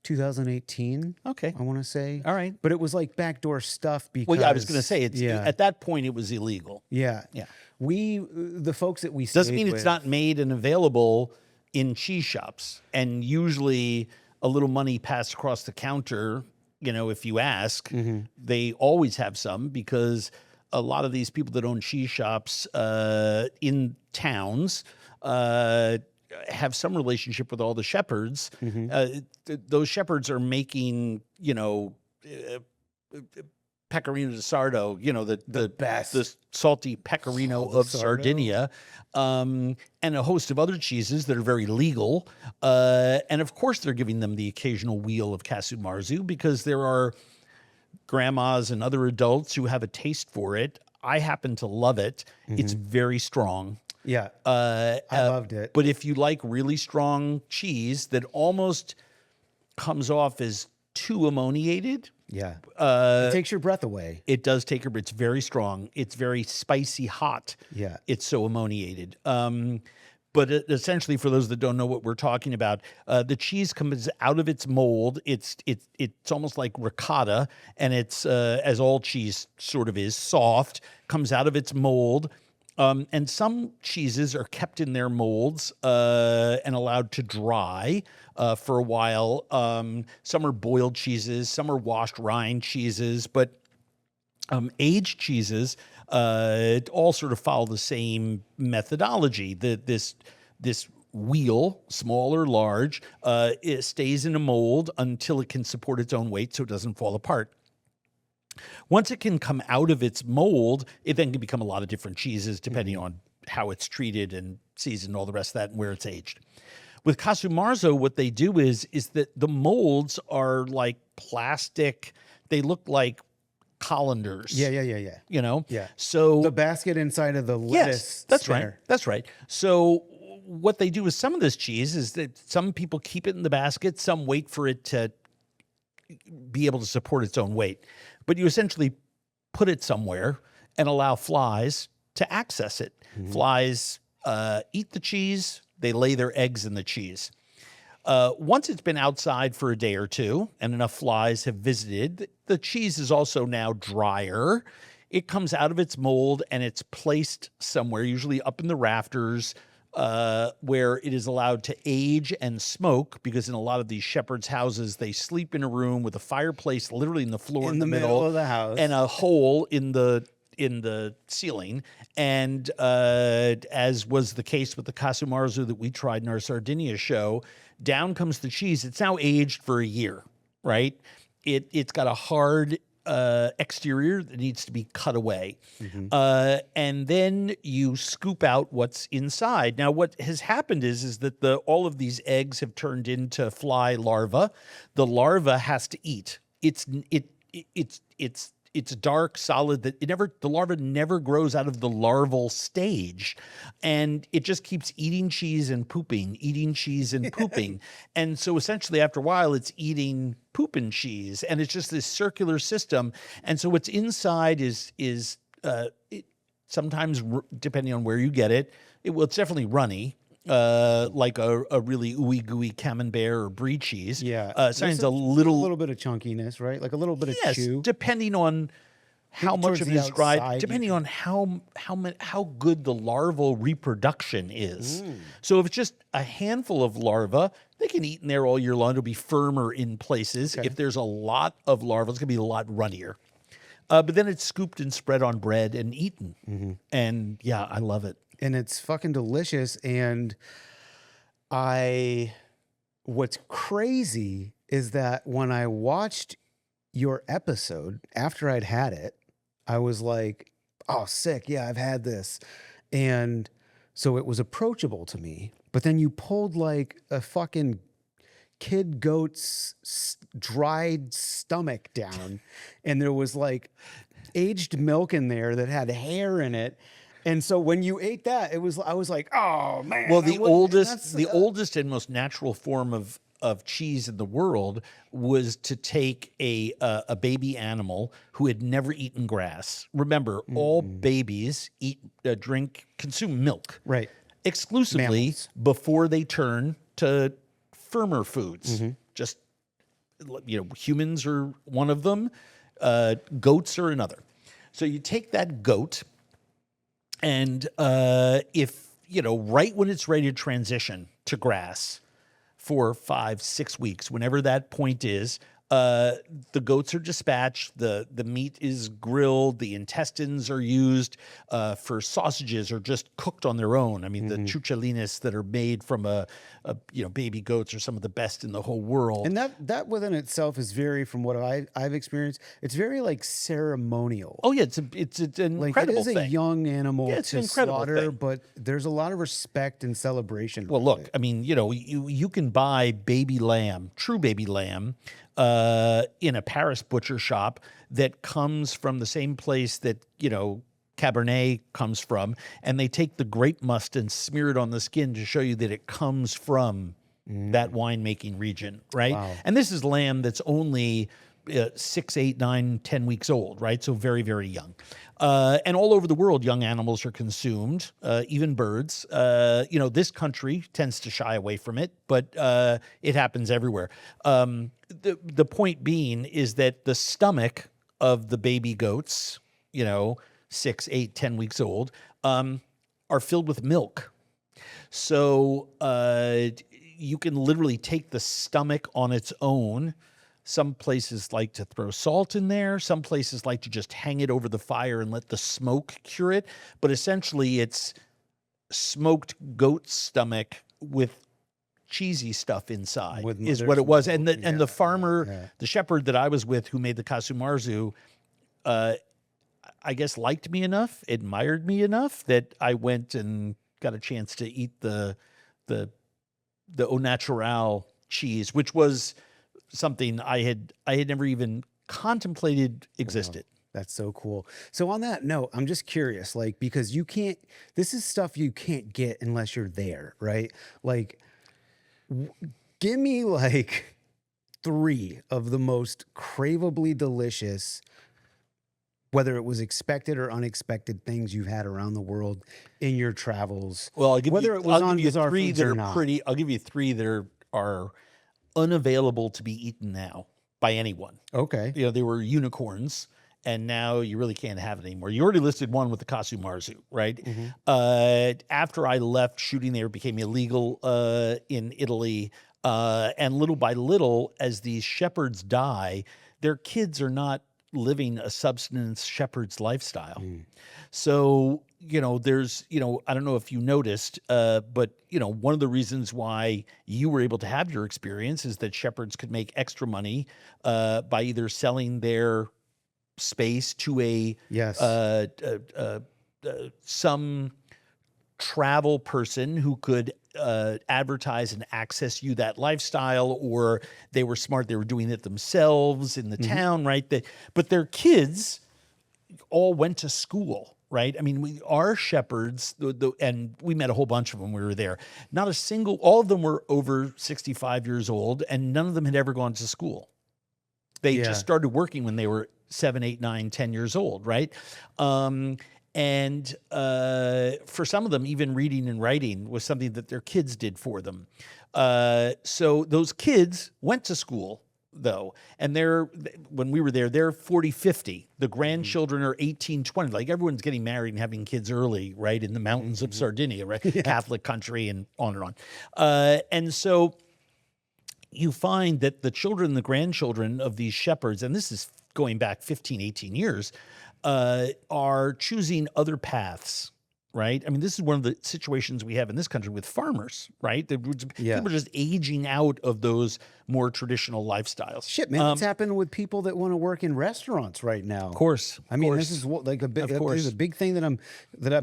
2018. Okay. I want to say. All right. But it was like backdoor stuff because I was going to say at that point it was illegal. Yeah. Yeah. The folks that we stayed doesn't mean it's not made and available in cheese shops, and usually a little money passed across the counter. If you ask, they always have some, because a lot of these people that own cheese shops in towns have some relationship with all the shepherds. Those shepherds are making, Pecorino di Sardo, the best. the salty pecorino of Sardo. Sardinia, and a host of other cheeses that are very legal. And of course, they're giving them the occasional wheel of Casu Marzu because there are grandmas and other adults who have a taste for it. I happen to love it. It's very strong. Yeah, I loved it. But if you like really strong cheese that almost comes off as too ammoniated, it takes your breath away. it does take your. It's very strong. It's very spicy hot. Yeah. It's so ammoniated. But essentially, for those that don't know what we're talking about, the cheese comes out of its mold. It's almost like ricotta, and it's as all cheese sort of is, soft. Comes out of its mold. And some cheeses are kept in their molds and allowed to dry for a while. Some are boiled cheeses, some are washed rind cheeses, but aged cheeses all sort of follow the same methodology. This wheel, small or large, it stays in a mold until it can support its own weight so it doesn't fall apart. Once it can come out of its mold, it then can become a lot of different cheeses depending on how it's treated and seasoned, all the rest of that, and where it's aged. With Casu Marzu, what they do is that the molds are like plastic. They look like colanders. Yeah. Yeah. So The basket inside of the lettuce. yes, that's spinner. right. That's right. So what they do with some of this cheese is that some people keep it in the basket, some wait for it to be able to support its own weight. But you essentially put it somewhere and allow flies to access it. Flies eat the cheese. They lay their eggs in the cheese. Once it's been outside for a day or two and enough flies have visited, the cheese is also now drier. It comes out of its mold and it's placed somewhere, usually up in the rafters, where it is allowed to age and smoke, because in a lot of these shepherds' houses, they sleep in a room with a fireplace literally in the floor In the middle of the house. and a hole in the ceiling. And as was the case with the Casu Marzu that we tried in our Sardinia show, down comes the cheese. It's now aged for a year, right? It's got a hard exterior that needs to be cut away. And then you scoop out what's inside. Now, what has happened is that all of these eggs have turned into fly larvae. The larva has to eat. It's dark, solid. The larva never grows out of the larval stage, and it just keeps eating cheese and pooping, eating cheese and pooping. And so essentially after a while it's eating poop and cheese, and it's just this circular system. And so what's inside is sometimes, depending on where you get it, it's definitely runny. Like a really ooey gooey camembert or brie cheese. Yeah. Sometimes There's a little bit of chunkiness, right? Like a little bit of yes, chew. depending on how much towards of it the is dried, outside, depending on how good the larval reproduction is. So if it's just a handful of larvae, they can eat in there all year long. It'll be firmer in places. Okay. If there's a lot of larvae, it's going to be a lot runnier. But then it's scooped and spread on bread and eaten. And yeah, I love it. And it's fucking delicious. And what's crazy is that when I watched your episode after I'd had it, I was like, oh, sick. Yeah, I've had this. And so it was approachable to me. But then you pulled like a fucking kid goat's dried stomach down, and there was like aged milk in there that had hair in it. And so when you ate that, I was like, oh man. Well, the oldest and most natural form of cheese in the world was to take a baby animal who had never eaten grass. Remember, all babies consume milk, right, exclusively mammals, before they turn to firmer foods. Just humans are one of them, goats are another. So you take that goat, and if right when it's ready to transition to grass, 4, 5, 6 weeks, whenever that point is, The goats are dispatched, the meat is grilled, the intestines are used for sausages or just cooked on their own. I mean, the chuchalines that are made from baby goats are some of the best in the whole world. And that within itself is very, from what I've experienced, it's very like ceremonial. Oh yeah, it's an incredible thing. It is a young animal to slaughter, but there's a lot of respect and celebration. Well, look, I mean, you can buy baby lamb, true baby lamb, in a Paris butcher shop that comes from the same place that, Cabernet comes from, and they take the grape must and smear it on the skin to show you that it comes from that winemaking region, right? Wow. And this is lamb that's only 6, 8, 9, 10 weeks old, right? So very, very young. And all over the world, young animals are consumed, even birds. This country tends to shy away from it, but it happens everywhere. The point being is that the stomach of the baby goats, 6, 8, 10 weeks old, are filled with milk. So you can literally take the stomach on its own. Some places like to throw salt in there. Some places like to just hang it over the fire and let the smoke cure it. But essentially, it's smoked goat stomach with cheesy stuff inside is what it was. And the farmer, the shepherd that I was with who made the casu marzu, I guess liked me enough, admired me enough that I went and got a chance to eat the au natural cheese, which was something I had never even contemplated existed. Wow, that's so cool. So on that note, I'm just curious, because this is stuff you can't get unless you're there, right? Give me 3 of the most craveably delicious, whether it was expected or unexpected, things you've had around the world in your travels. Well, I'll give you 3 that are pretty. I'll give you 3 that are unavailable to be eaten now by anyone. Okay. They were unicorns, and now you really can't have it anymore. You already listed one with the casu marzu, right? Mm-hmm. After I left shooting there, it became illegal in Italy, and little by little, as these shepherds die, their kids are not living a subsistence shepherd's lifestyle. So, there's, I don't know if you noticed, but, one of the reasons why you were able to have your experience is that shepherds could make extra money by either selling their space to some travel person who could advertise and access you that lifestyle, or they were smart, they were doing it themselves in the town, right? But their kids all went to school, right? I mean, our shepherds, and we met a whole bunch of them when we were there. All of them were over 65 years old, and none of them had ever gone to school. They just started working when they were 7, 8, 9, 10 years old, right? And for some of them, even reading and writing was something that their kids did for them. So those kids went to school, though, and when we were there, they're 40, 50. The grandchildren are 18, 20. Like, everyone's getting married and having kids early, right, in the mountains of Sardinia, right? Catholic country, and on and on. And so you find that the children and the grandchildren of these shepherds, and this is going back 15, 18 years, are choosing other paths, right? I mean, this is one of the situations we have in this country with farmers, right? People are just aging out of those more traditional lifestyles. Shit, man, it's happened with people that want to work in restaurants right now. Of course. I mean, this is a big thing that I'm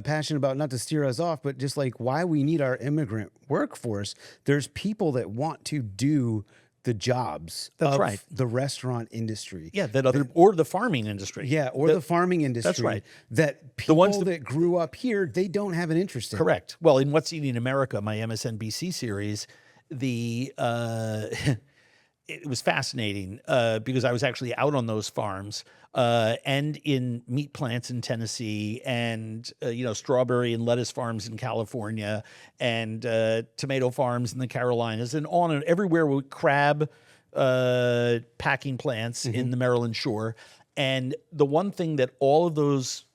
passionate about, not to steer us off, but just why we need our immigrant workforce. There's people that want to do the jobs of the restaurant industry. Yeah, or the farming industry. Yeah, or the farming industry. That's right. That people that grew up here, they don't have an interest in. Correct. Well, in What's Eating America, my MSNBC series, it was fascinating because I was actually out on those farms and in meat plants in Tennessee, and strawberry and lettuce farms in California, and tomato farms in the Carolinas, and on and everywhere with crab packing plants in the Maryland shore. And the one thing that all of those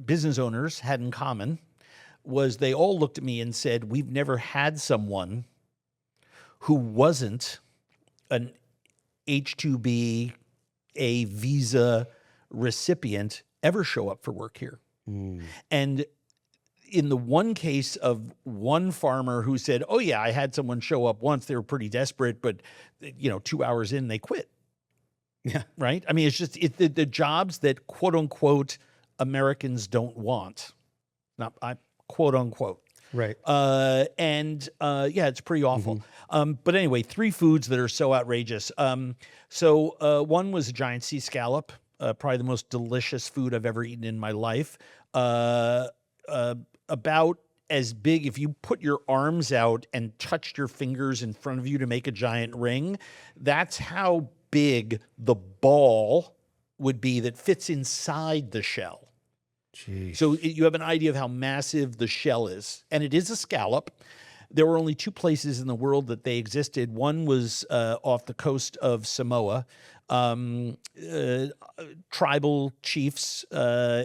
business owners had in common was they all looked at me and said, "We've never had someone who wasn't an H-2B, a visa recipient ever show up for work here. And in the one case of one farmer who said, oh yeah, I had someone show up once, they were pretty desperate, but 2 hours in, they quit. Yeah. Right? I mean, it's just the jobs that quote unquote Americans don't want. Not quote unquote. Right. Yeah, it's pretty awful. But anyway, 3 foods that are so outrageous. One was a giant sea scallop, probably the most delicious food I've ever eaten in my life. About as big, if you put your arms out and touched your fingers in front of you to make a giant ring, that's how big the ball would be that fits inside the shell. Jeez. So you have an idea of how massive the shell is. And it is a scallop. There were only 2 places in the world that they existed. One was off the coast of Samoa. Tribal chiefs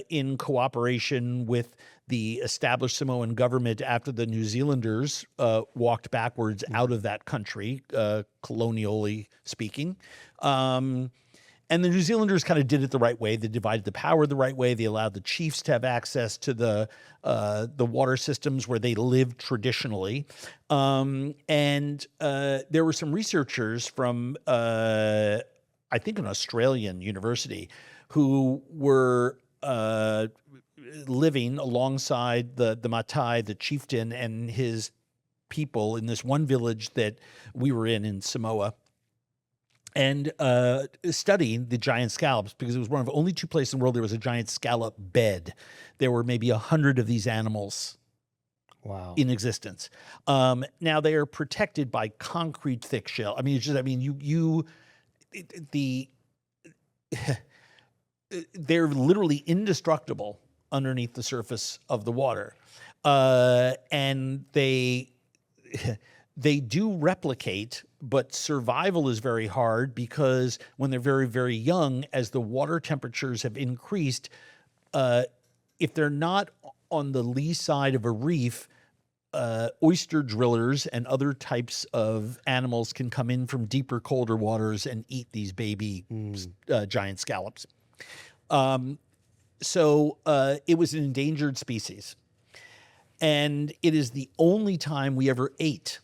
in cooperation with the established Samoan government after the New Zealanders walked backwards out of that country, colonially speaking. And the New Zealanders kind of did it the right way. They divided the power the right way. They allowed the chiefs to have access to the water systems where they lived traditionally. There were some researchers from, I think, an Australian university who were living alongside the Matai, the chieftain, and his people in this one village that we were in Samoa. And studying the giant scallops, because it was one of only 2 places in the world there was a giant scallop bed. There were maybe 100 of these animals in existence. Now they are protected by concrete thick shell. I mean, they're literally indestructible underneath the surface of the water. And they do replicate, but survival is very hard because when they're very, very young, as the water temperatures have increased, if they're not on the lee side of a reef, oyster drillers and other types of animals can come in from deeper, colder waters and eat these baby giant scallops. So it was an endangered species. And it is the only time we ever ate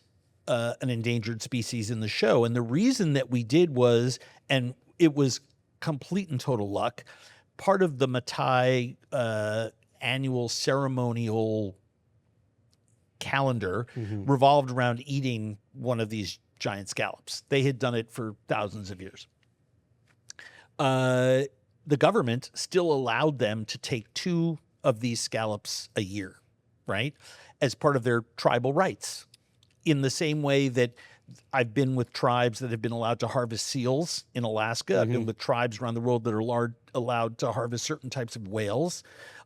an endangered species in the show. And the reason that we did was, and it was complete and total luck, part of the Matai annual ceremonial calendar revolved around eating one of these giant scallops. They had done it for thousands of years. The government still allowed them to take 2 of these scallops a year, right, as part of their tribal rights. In the same way that I've been with tribes that have been allowed to harvest seals in Alaska. I've been with tribes around the world that are allowed to harvest certain types of whales.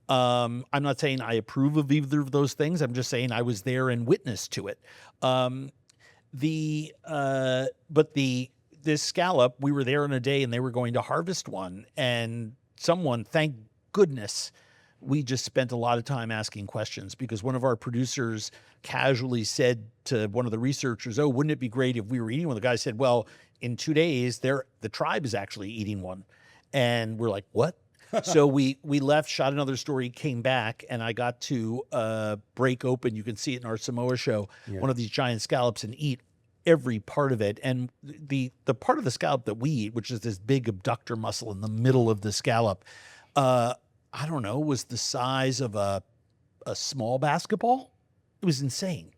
I'm not saying I approve of either of those things. I'm just saying I was there and witnessed to it. This scallop, we were there in a day and they were going to harvest one. And someone, thank goodness, we just spent a lot of time asking questions, because one of our producers casually said to one of the researchers, oh, wouldn't it be great if we were eating one? The guy said, well, in 2 days, the tribe is actually eating one. And we're like, what? So we left, shot another story, came back, and I got to break open, you can see it in our Samoa show, one of these giant scallops and eat every part of it. And the part of the scallop that we eat, which is this big abductor muscle in the middle of the scallop, I don't know, was the size of a small basketball. It was insane.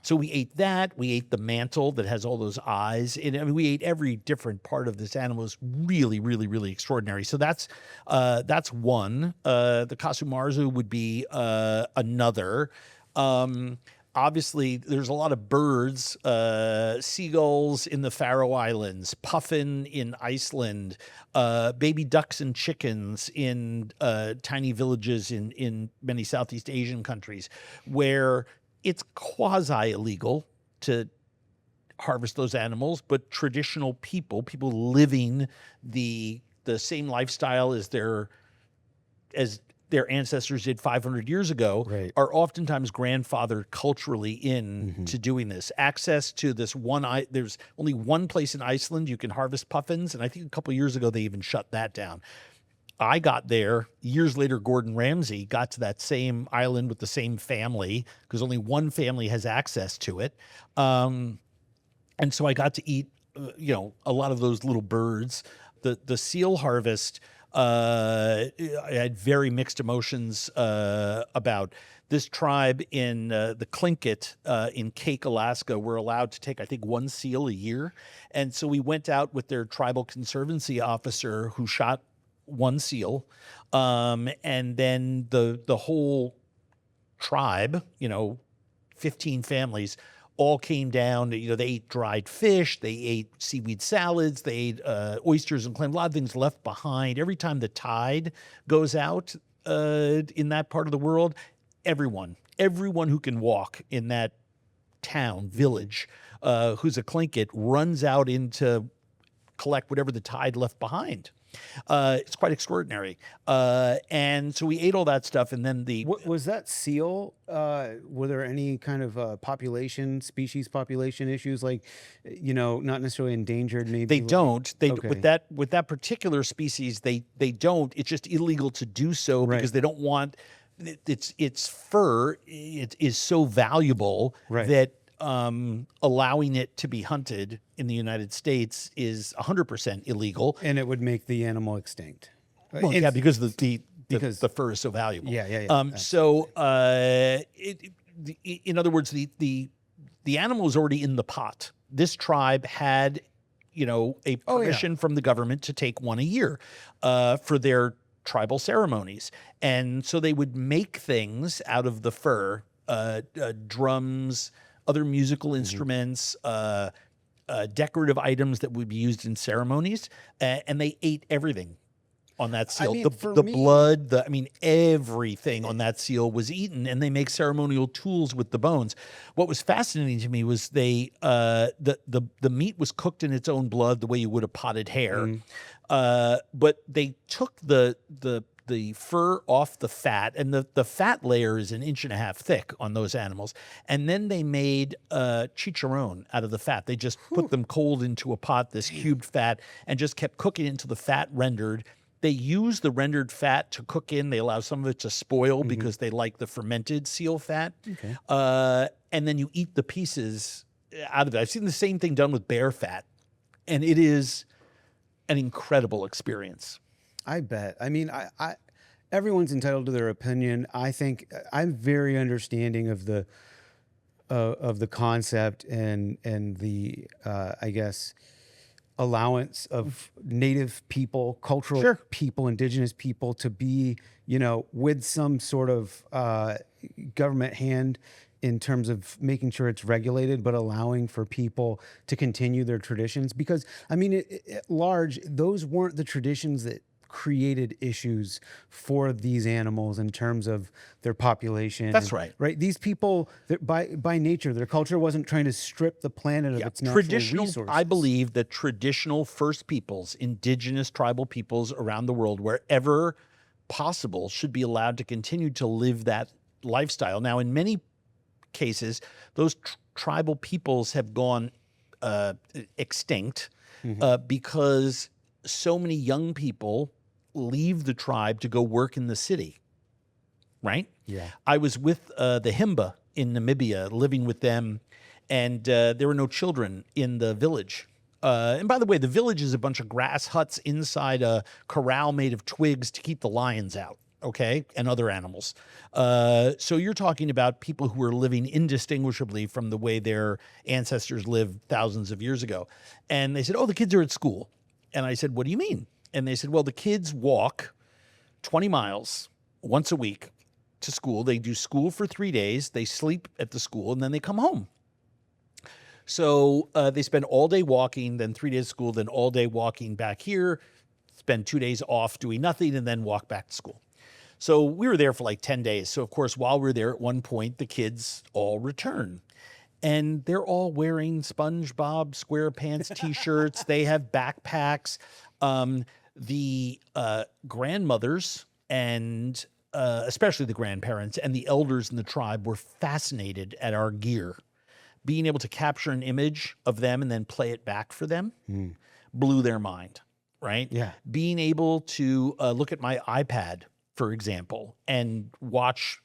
So we ate that. We ate the mantle that has all those eyes. I mean, we ate every different part of this animal. It was really, really, really extraordinary. So that's one. The kasumarzu would be another. Obviously, there's a lot of birds, seagulls in the Faroe Islands, puffin in Iceland, baby ducks and chickens in tiny villages in many Southeast Asian countries, where it's quasi-illegal to harvest those animals, but traditional people living the same lifestyle as their ancestors did 500 years ago Right. are oftentimes grandfathered culturally to doing this. Access to this there's only one place in Iceland you can harvest puffins, and I think a couple of years ago they even shut that down. I got there years later. Gordon Ramsay got to that same island with the same family because only one family has access to it, and so I got to eat, a lot of those little birds. The seal harvest, I had very mixed emotions about. This tribe in the Tlingit in Cake, Alaska, were allowed to take, I think, one seal a year. And so we went out with their tribal conservancy officer who shot one seal. And then the whole tribe, 15 families, all came down. They ate dried fish, they ate seaweed salads, they ate oysters and clams, a lot of things left behind. Every time the tide goes out in that part of the world, everyone who can walk in that town, village, who's a Tlingit, runs out into collect whatever the tide left behind. It's quite extraordinary. And so we ate all that stuff, and then Was that seal, were there any kind of species population issues, like, not necessarily endangered, maybe? They don't. Okay. With that particular species, they don't. It's just illegal to do so because they don't want its fur. It is so valuable that allowing it to be hunted in the United States is 100% illegal, and it would make the animal extinct. Well, yeah, because the fur is so valuable. Yeah. So, in other words, the animal is already in the pot. This tribe had, a permission from the government to take one a year for their tribal ceremonies, and so they would make things out of the fur, drums, other musical instruments, decorative items that would be used in ceremonies, and they ate everything on that seal. Blood, everything on that seal was eaten, and they make ceremonial tools with the bones. What was fascinating to me was the meat was cooked in its own blood the way you would a potted hare, but they took the fur off the fat, and the fat layer is 1.5 inches thick on those animals. And then they made chicharron out of the fat. They just put them cold into a pot, this cubed fat, and just kept cooking it until the fat rendered. They use the rendered fat to cook in. They allow some of it to spoil because they like the fermented seal fat. Okay. And then you eat the pieces out of it. I've seen the same thing done with bear fat, and it is an incredible experience. I bet. I everyone's entitled to their opinion. I think I'm very understanding of the concept and the I guess allowance of native people, cultural people, indigenous people to be, with some sort of government hand in terms of making sure it's regulated, but allowing for people to continue their traditions. Because at large, those weren't the traditions that created issues for these animals in terms of their population. That's right. Right. These people, by nature, their culture wasn't trying to strip the planet of its natural resources. I believe that traditional First Peoples, indigenous tribal peoples around the world, wherever possible, should be allowed to continue to live that lifestyle. Now, in many cases, those tribal peoples have gone extinct because so many young people leave the tribe to go work in the city, right? Yeah. I was with the Himba in Namibia, living with them, and there were no children in the village. And by the way, the village is a bunch of grass huts inside a corral made of twigs to keep the lions out, okay, and other animals. So you're talking about people who are living indistinguishably from the way their ancestors lived thousands of years ago. And they said, oh, the kids are at school. And I said, what do you mean? And they said, well, the kids walk 20 miles once a week to school. They do school for 3 days. They sleep at the school, and then they come home. So they spend all day walking, then 3 days of school, then all day walking back here, spend 2 days off doing nothing, and then walk back to school. So we were there for like 10 days. So, of course, while we were there, at one point, the kids all return. And they're all wearing SpongeBob SquarePants T-shirts. They have backpacks. The grandmothers and especially the grandparents and the elders in the tribe, were fascinated at our gear. Being able to capture an image of them and then play it back for them blew their mind, right? Yeah. Being able to look at my iPad, for example, and watch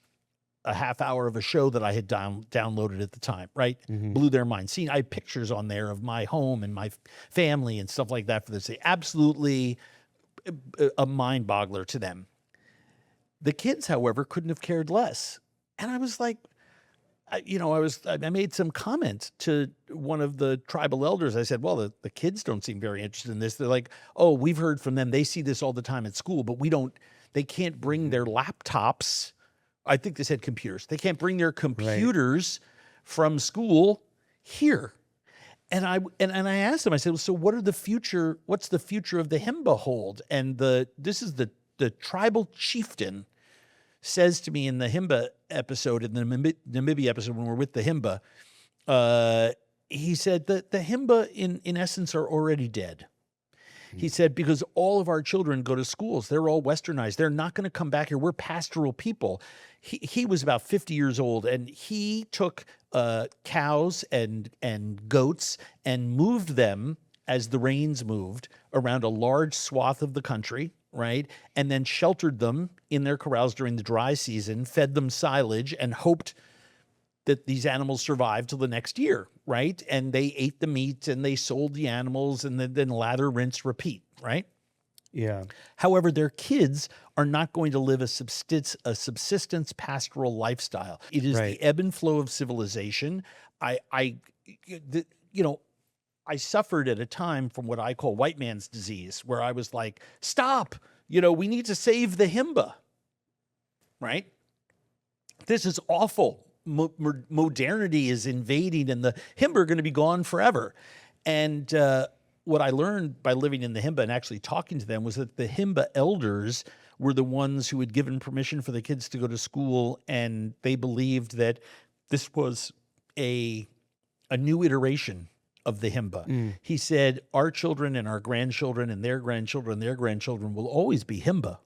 a half hour of a show that I had downloaded at the time, right? Blew their mind. Seeing, I had pictures on there of my home and my family and stuff like that for this. Absolutely a mind boggler to them. The kids, however, couldn't have cared less. And I was like, I made some comment to one of the tribal elders. I said, well, the kids don't seem very interested in this. They're like, oh, we've heard from them. They see this all the time at school, but they can't bring their laptops. I think they said computers. They can't bring their computers from school here. And I asked them, I said, well, so what's the future of the Himba hold? And this is the tribal chieftain says to me in the Himba episode, in the Namibia episode, when we're with the Himba, he said that the Himba in essence are already dead. He said, because all of our children go to schools. They're all westernized. They're not going to come back here. We're pastoral people. He was about 50 years old, and he took cows and goats and moved them as the rains moved around a large swath of the country, right? And then sheltered them in their corrals during the dry season, fed them silage, and hoped that these animals survived till the next year, right? And they ate the meat and they sold the animals and then lather, rinse, repeat, right? Yeah. However, their kids are not going to live a subsistence pastoral lifestyle. It is the ebb and flow of civilization. I suffered at a time from what I call white man's disease, where I was like, stop, we need to save the Himba, right? This is awful. Modernity is invading and the Himba are going to be gone forever. And what I learned by living in the Himba and actually talking to them was that the Himba elders were the ones who had given permission for the kids to go to school, and they believed that this was a new iteration of the Himba. He said, our children and our grandchildren and their grandchildren will always be Himba.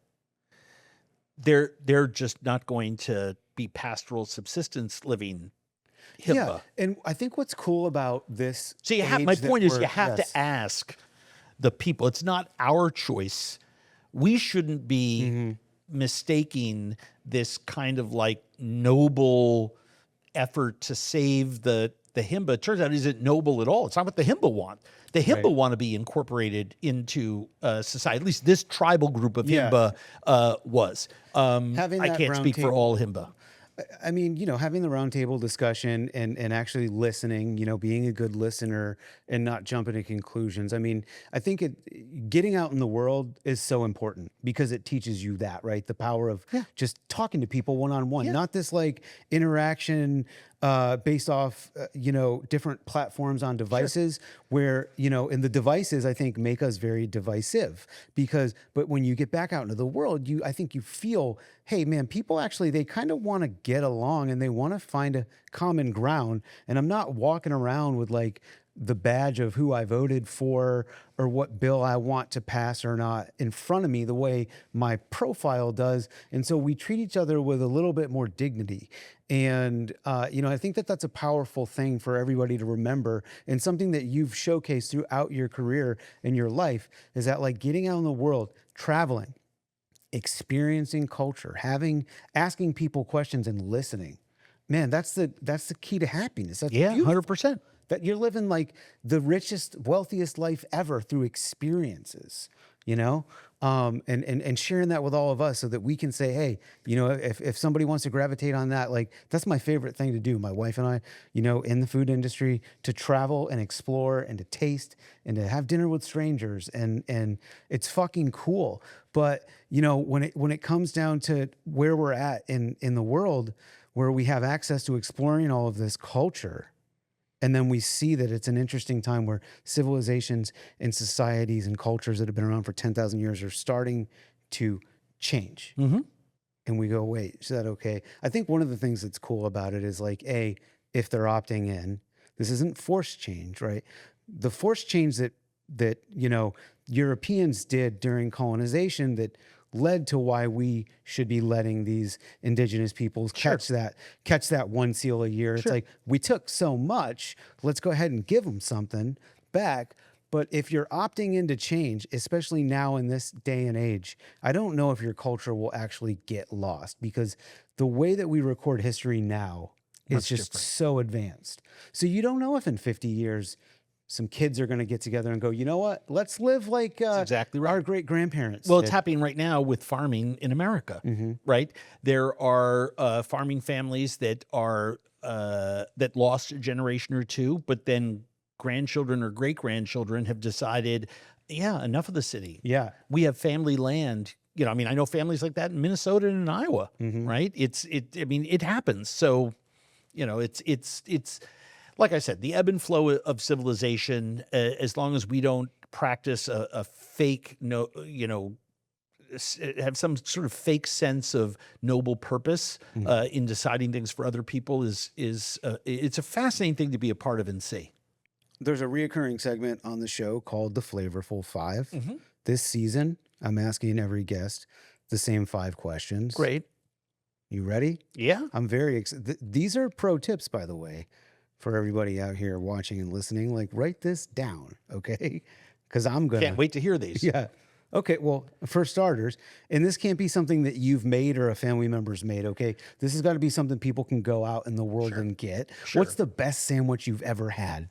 They're just not going to be pastoral subsistence living Himba. Yeah, and I think what's cool about this. So my point is, you have to ask the people. It's not our choice. We shouldn't be mistaking this kind of like noble effort to save the Himba. It turns out it isn't noble at all. It's not what the Himba want. The Himba want to be incorporated into society. At least this tribal group of Himba was. I can't speak for all Himba. I mean, having the roundtable discussion and actually listening, being a good listener and not jumping to conclusions. I mean, I think getting out in the world is so important because it teaches you that, right? The power of just talking to people one-on-one, not this like interaction based off, different platforms on devices where, and the devices I think make us very divisive but when you get back out into the world, I think you feel, hey man, people actually, they kind of want to get along and they want to find a common ground. And I'm not walking around with like the badge of who I voted for or what bill I want to pass or not in front of me the way my profile does. And so we treat each other with a little bit more dignity. And, I think that's a powerful thing for everybody to remember, and something that you've showcased throughout your career and your life is that like getting out in the world, traveling, experiencing culture, asking people questions and listening, man, that's the key to happess. That's beautiful. 100%. That you're living like the richest, wealthiest life ever through experiences, and sharing that with all of us so that we can say, hey, if somebody wants to gravitate on that, like that's my favorite thing to do. My wife and I, in the food industry, to travel and explore and to taste and to have dinner with strangers. And it's fucking cool. But, when it comes down to where we're at in the world, where we have access to exploring all of this culture, and then we see that it's an interesting time where civilizations and societies and cultures that have been around for 10,000 years are starting to change. And we go, wait, is that okay? I think one of the things that's cool about it is like, if they're opting in, this isn't forced change, right? The forced change that Europeans did during colonization that led to why we should be letting these indigenous peoples catch that one seal a year. It's like, we took so much, let's go ahead and give them something back. But if you're opting into change, especially now in this day and age, I don't know if your culture will actually get lost, because the way that we record history now is just so advanced. So you don't know if in 50 years some kids are going to get together and go, you know what, let's live like exactly right. our great grandparents. Well, it's happening right now with farming in America, right? There are farming families that are that lost a generation or two, but then grandchildren or great grandchildren have decided, yeah, enough of the city. Yeah, we have family land. You know, I mean, I know families like that in Minnesota and in Iowa, right? I mean, it happens. So, you know, it's like I said, the ebb and flow of civilization, as long as we don't practice a fake, have some sort of fake sense of noble purpose in deciding things for other people, it's a fascinating thing to be a part of and see. There's a reoccurring segment on the show called the Flavorful Five. This season, I'm asking every guest the same 5 questions. Great. You ready? Yeah. I'm very excited. These are pro tips, by the way, for everybody out here watching and listening. Like, write this down, okay? Because I'm going to... Can't wait to hear these. Yeah. Okay, well, for starters, and this can't be something that you've made or a family member's made, okay? This has got to be something people can go out in the world and get. What's the best sandwich you've ever had?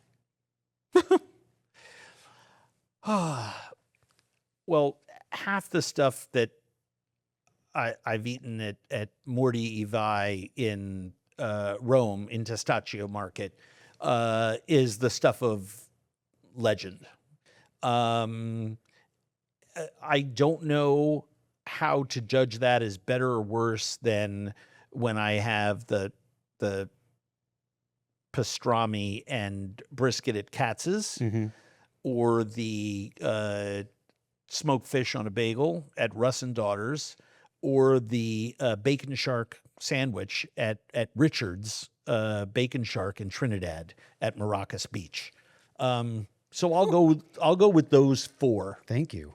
Well, half the stuff that I've eaten at Morty Evi in Rome, in Testaccio Market, is the stuff of legend. I don't know how to judge that as better or worse than when I have the pastrami and brisket at Katz's, or the smoked fish on a bagel at Russ and Daughters, or the bacon shark sandwich at Richard's Bacon Shark in Trinidad at Maracas Beach. So I'll go with those 4. Thank you.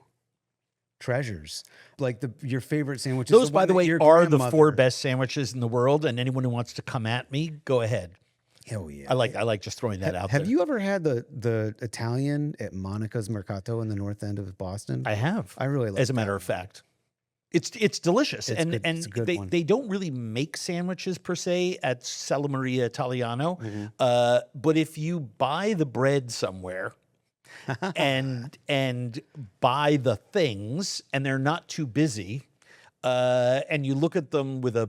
Treasures. Like your favorite sandwiches. Those, by the way, are the 4 best sandwiches in the world, and anyone who wants to come at me, go ahead. Hell yeah. I like just throwing that out there. Have you ever had the Italian at Monica's Mercato in the north end of Boston? I have. I really like As a matter of fact. It's delicious. It's and good. It's a good one. they don't really make sandwiches per se at Sella Maria Italiano. But if you buy the bread somewhere and buy the things, and they're not too busy, and you look at them with a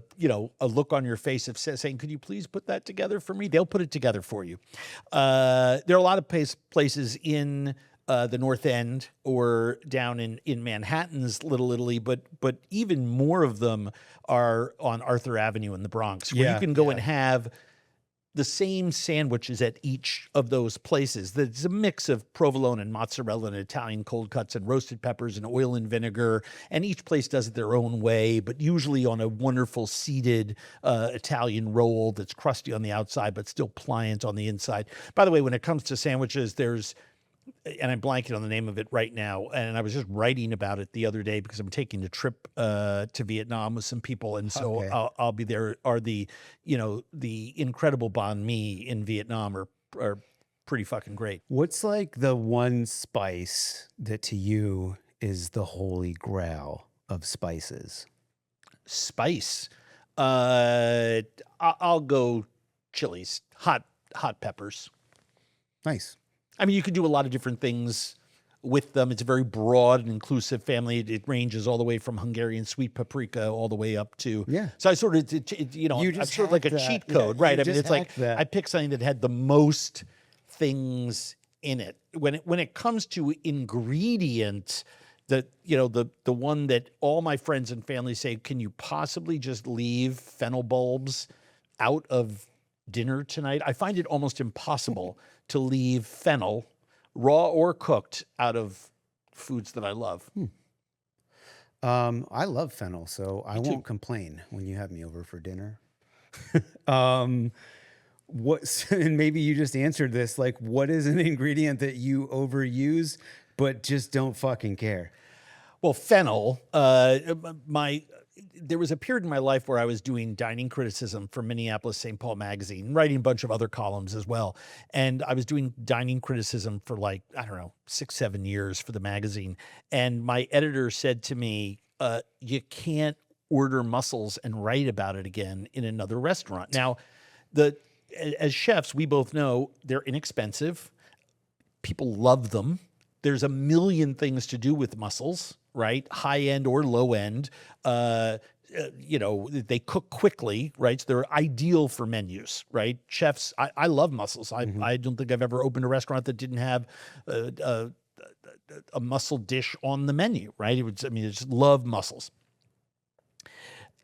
look on your face of saying, could you please put that together for me? They'll put it together for you. There are a lot of places in the North End or down in Manhattan's Little Italy, but even more of them are on Arthur Avenue in the Bronx, where you can go and have the same sandwiches at each of those places. There's a mix of provolone and mozzarella and Italian cold cuts and roasted peppers and oil and vinegar, and each place does it their own way, but usually on a wonderful seeded Italian roll that's crusty on the outside but still pliant on the inside. By the way, when it comes to sandwiches, there's, and I'm blanking on the name of it right now, and I was just writing about it the other day because I'm taking a trip to Vietnam with some people, and so I'll be there. Are the incredible banh mi in Vietnam are pretty fucking great. What's like the one spice that to you is the holy grail of spices? Spice, I'll go chilies, hot peppers. Nice. I mean, you can do a lot of different things with them. It's a very broad and inclusive family. It ranges all the way from Hungarian sweet paprika all the way up to... Yeah. So I sort of, I'm sort of like a cheat code, right? I mean, it's like I picked something that had the most things in it. When it comes to ingredients, the one that all my friends and family say, can you possibly just leave fennel bulbs out of dinner tonight? I find it almost impossible to leave fennel, raw or cooked, out of foods that I love. I love fennel, so I won't complain when you have me over for dinner. And maybe you just answered this, like, what is an ingredient that you overuse but just don't fucking care? Well, fennel. There was a period in my life where I was doing dining criticism for Minneapolis St. Paul magazine, writing a bunch of other columns as well. And I was doing dining criticism for like, I don't know, 6-7 years for the magazine. And my editor said to me, you can't order mussels and write about it again in another restaurant. Now, as chefs, we both know they're inexpensive. People love them. There's a million things to do with mussels, right? High end or low end. They cook quickly, right? So they're ideal for menus, right? Chefs, I love mussels. I don't think I've ever opened a restaurant that didn't have a mussel dish on the menu, right? I just love mussels.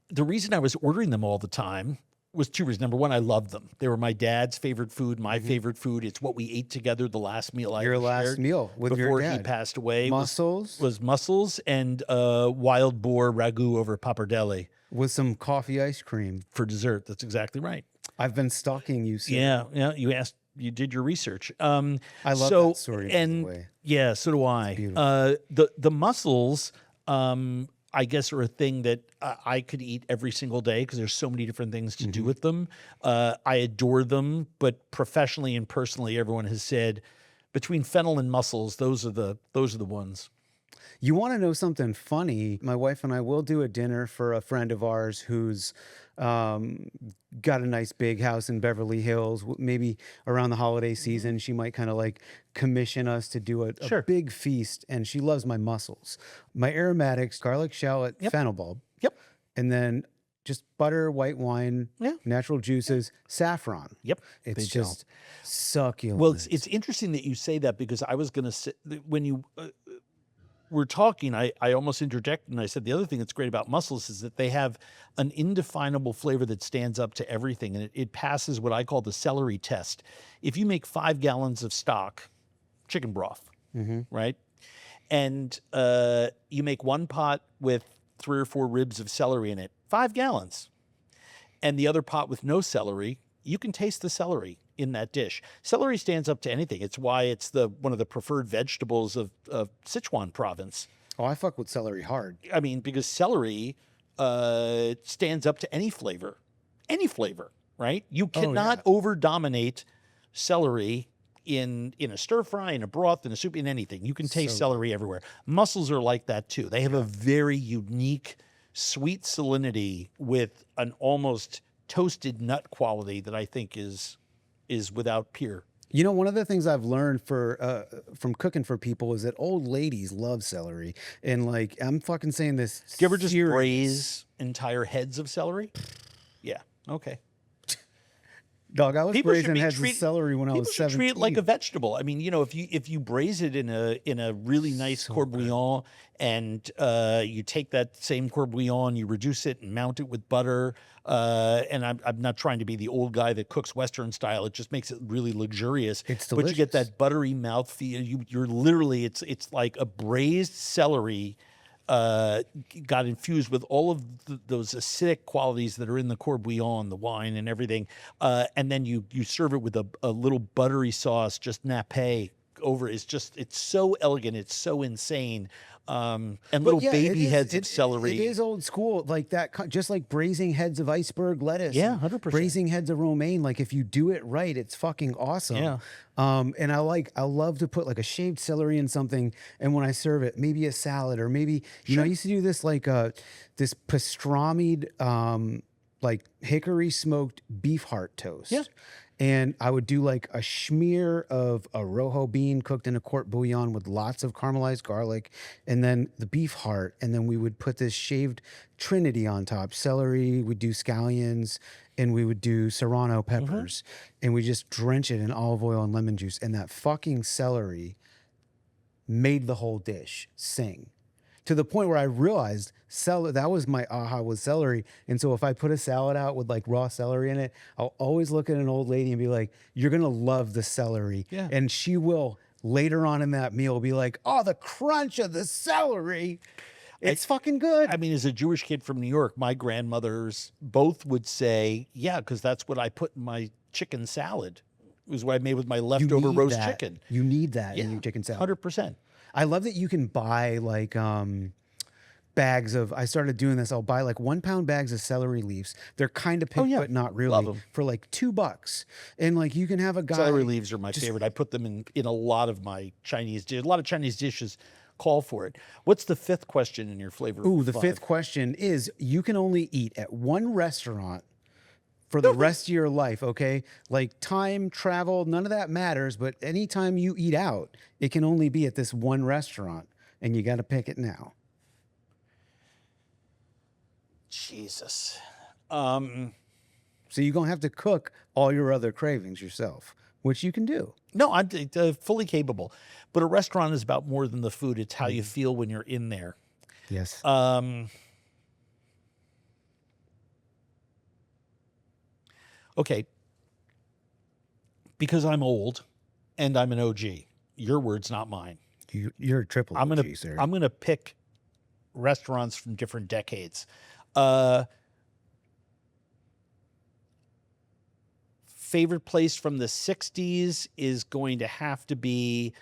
The reason I was ordering them all the time was two reasons. Number one, I loved them. They were my dad's favorite food, my favorite food. It's what we ate together the last meal I Your last shared meal with your dad. before he passed away. Mussels? Was mussels and wild boar ragu over pappardelle With some coffee ice cream. for dessert. That's exactly right. I've been stalking you, sir. Yeah. You did your research. I love that story, by the way. Yeah, so do I. beautiful. The mussels, I guess, are a thing that I could eat every single day because there's so many different things to do with them. I adore them, but professionally and personally, everyone has said between fennel and mussels, those are the ones. You want to know something funny? My wife and I will do a dinner for a friend of ours who's got a nice big house in Beverly Hills. Maybe around the holiday season, she might kind of like commission us to do a Sure. big feast. And she loves my mussels, my aromatics, garlic, shallot, fennel bulb. Yep. And then just butter, white wine, Yeah. natural juices, saffron. Yep. It's They just succulent. Well, it's interesting that you say that because I was going to say, when you were talking, I almost interjected and I said the other thing that's great about mussels is that they have an indefinable flavor that stands up to everything, and it passes what I call the celery test. If you make 5 gallons of stock, chicken broth, right, and you make one pot with 3 or 4 ribs of celery in it, 5 gallons, and the other pot with no celery, you can taste the celery in that dish. Celery stands up to anything. It's why it's one of the preferred vegetables of Sichuan province. Oh, I fuck with celery hard. I mean, because celery stands up to any flavor, right? You cannot over-dominate celery in a stir fry, in a broth, in a soup, in anything. You can taste celery everywhere. Mussels are like that too. They have a very unique sweet salinity with an almost toasted nut quality that I think is without peer. You know, one of the things I've learned from cooking for people is that old ladies love celery. And like, I'm fucking saying this. Do you ever just braise entire heads of celery? Yeah. Okay. Dog, I was People should braising be heads treat- of celery when I People was should 17. treat it like a vegetable. I mean, if you braise it in a really nice cordon bouillon, and you take that same cordon bouillon, you reduce it and mount it with butter. And I'm not trying to be the old guy that cooks Western style. It just makes it really luxurious. It's But you get delicious. that buttery mouthfeel. You're literally it's like a braised celery. Got infused with all of those acidic qualities that are in the cordon bouillon, the wine and everything, and then you serve it with a little buttery sauce, just nappe over. It's so elegant, it's so insane, and little baby heads of celery. It is old school, like that, just like braising heads of iceberg lettuce. Yeah, 100%. Braising heads of romaine. Like if you do it right, it's fucking awesome. Yeah. And I love to put like a shaved celery in something, and when I serve it, maybe a salad, or maybe you know, I used to do this like this pastrami'd like hickory smoked beef heart toast. Yeah. And I would do like a smear of a rojo bean cooked in a court bouillon with lots of caramelized garlic, and then the beef heart. And then we would put this shaved trinity on top. Celery, we'd do scallions, and we would do serrano peppers. And we just drench it in olive oil and lemon juice. And that fucking celery made the whole dish sing. To the point where I realized that was my aha with celery. And so if I put a salad out with like raw celery in it, I'll always look at an old lady and be like, you're going to love the celery. Yeah. And she will later on in that meal be like, oh, the crunch of the celery. It's fucking good. I mean, as a Jewish kid from New York, my grandmothers both would say, yeah, because that's what I put in my chicken salad. It was what I made with my leftover need roast that. chicken. You need that in your chicken salad. 100%. I love that you can buy like bags of, I started doing this. I'll buy like 1 pound bags of celery leaves. They're kind of picked, yeah. but not really, Love 'em. for like $2. And like you can have a guy. Celery leaves are my just- favorite. I put them in a lot of my Chinese dishes. A lot of Chinese dishes call for it. What's the fifth question in your flavor? Ooh, the five? fifth question is you can only eat at one restaurant for the rest of your life, okay? Like time, travel, none of that matters, but anytime you eat out, it can only be at this one restaurant, and you got to pick it now. Jesus. So you're going to have to cook all your other cravings yourself, which you can do. No, I'm fully capable. But a restaurant is about more than the food. It's how you feel when you're in there. Yes. Okay. Because I'm old and I'm an OG. Your words, not mine. You're a triple OG, sir. I'm gonna pick restaurants from different decades. Favorite place from the 60s is going to have to be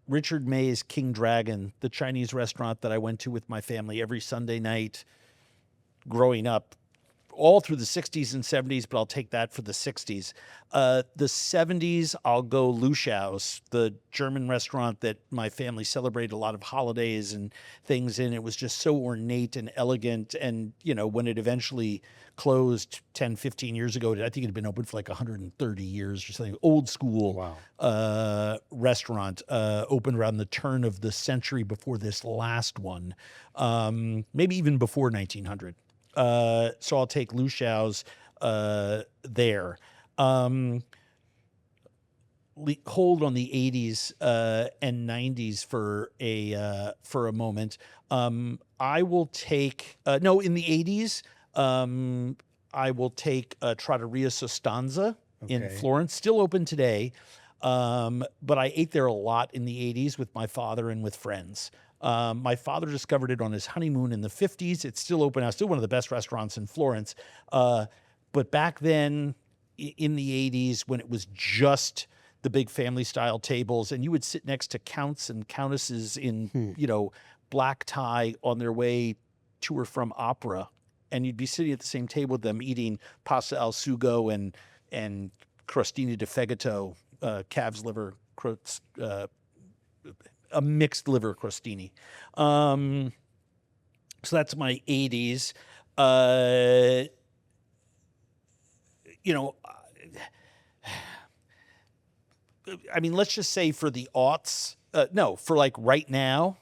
Richard May's King Dragon, the Chinese restaurant that I went to with my family every Sunday night growing up, all through the 60s and 70s, but I'll take that for the 60s. The 70s, I'll go Luschau's, the German restaurant that my family celebrated a lot of holidays and things in. It was just so ornate and elegant. And, you know, when it eventually closed 10, 15 years ago, I think it had been open for like 130 years or something. Old school restaurant, opened around the turn of the century before this last one, maybe even before 1900. So I'll take Luschau's there. Hold on the 80s and 90s for a moment. I will take no, in the 80s. I will take Trattoria Sostanza in Florence, still open today. But I ate there a lot in the 80s with my father and with friends. My father discovered it on his honeymoon in the 50s. It's still open now, still one of the best restaurants in Florence. But back then in the 80s, when it was just the big family style tables and you would sit next to counts and countesses in, you know, black tie on their way to or from opera. And you'd be sitting at the same table with them eating pasta al sugo and crostini di fegato, calf's liver, a mixed liver crostini. So that's my 80s. You know, I mean, let's just say for the aughts, no, for like right now.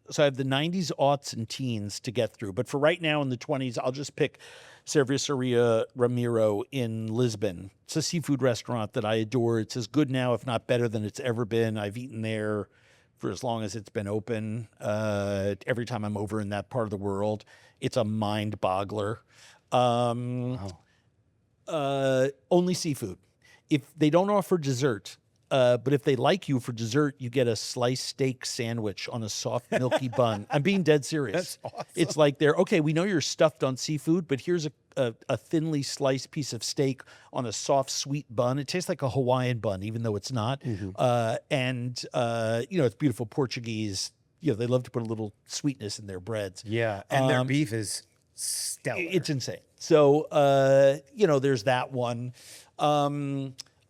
So I have the 90s, aughts, and teens to get through. But for right now in the 20s, I'll just pick Cerveceria Ramiro in Lisbon. It's a seafood restaurant that I adore. It's as good now, if not better, than it's ever been. I've eaten there for as long as it's been open. Every time I'm over in that part of the world, it's a mind boggler. Only seafood. If they don't offer dessert, but if they like you for dessert, you get a sliced steak sandwich on a soft, milky bun. I'm being dead serious. That's awesome. It's like okay, we know you're stuffed on seafood, but here's a thinly sliced piece of steak on a soft, sweet bun. It tastes like a Hawaiian bun, even though it's not. And you know, it's beautiful Portuguese. You know, they love to put a little sweetness in their breads. Yeah, and their beef is stellar. It's insane. So, you know, there's that one.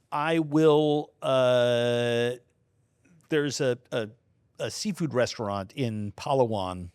I will, there's a seafood restaurant in Palawan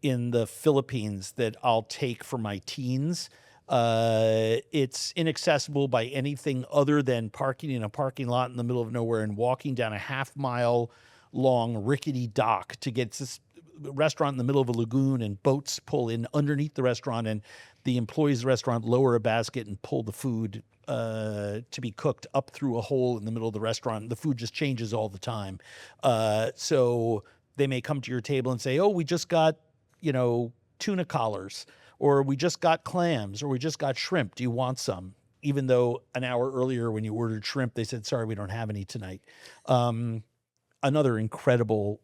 in the Philippines that I'll take for my teens. It's inaccessible by anything other than parking in a parking lot in the middle of nowhere and walking down a half-mile long rickety dock to get this restaurant in the middle of a lagoon, and boats pull in underneath the restaurant, and the employees of the restaurant lower a basket and pull the food to be cooked up through a hole in the middle of the restaurant. The food just changes all the time. So they may come to your table and say, oh, we just got, you know, tuna collars, or we just got clams, or we just got shrimp. Do you want some? Even though an hour earlier when you ordered shrimp, they said, sorry, we don't have any tonight. Another incredible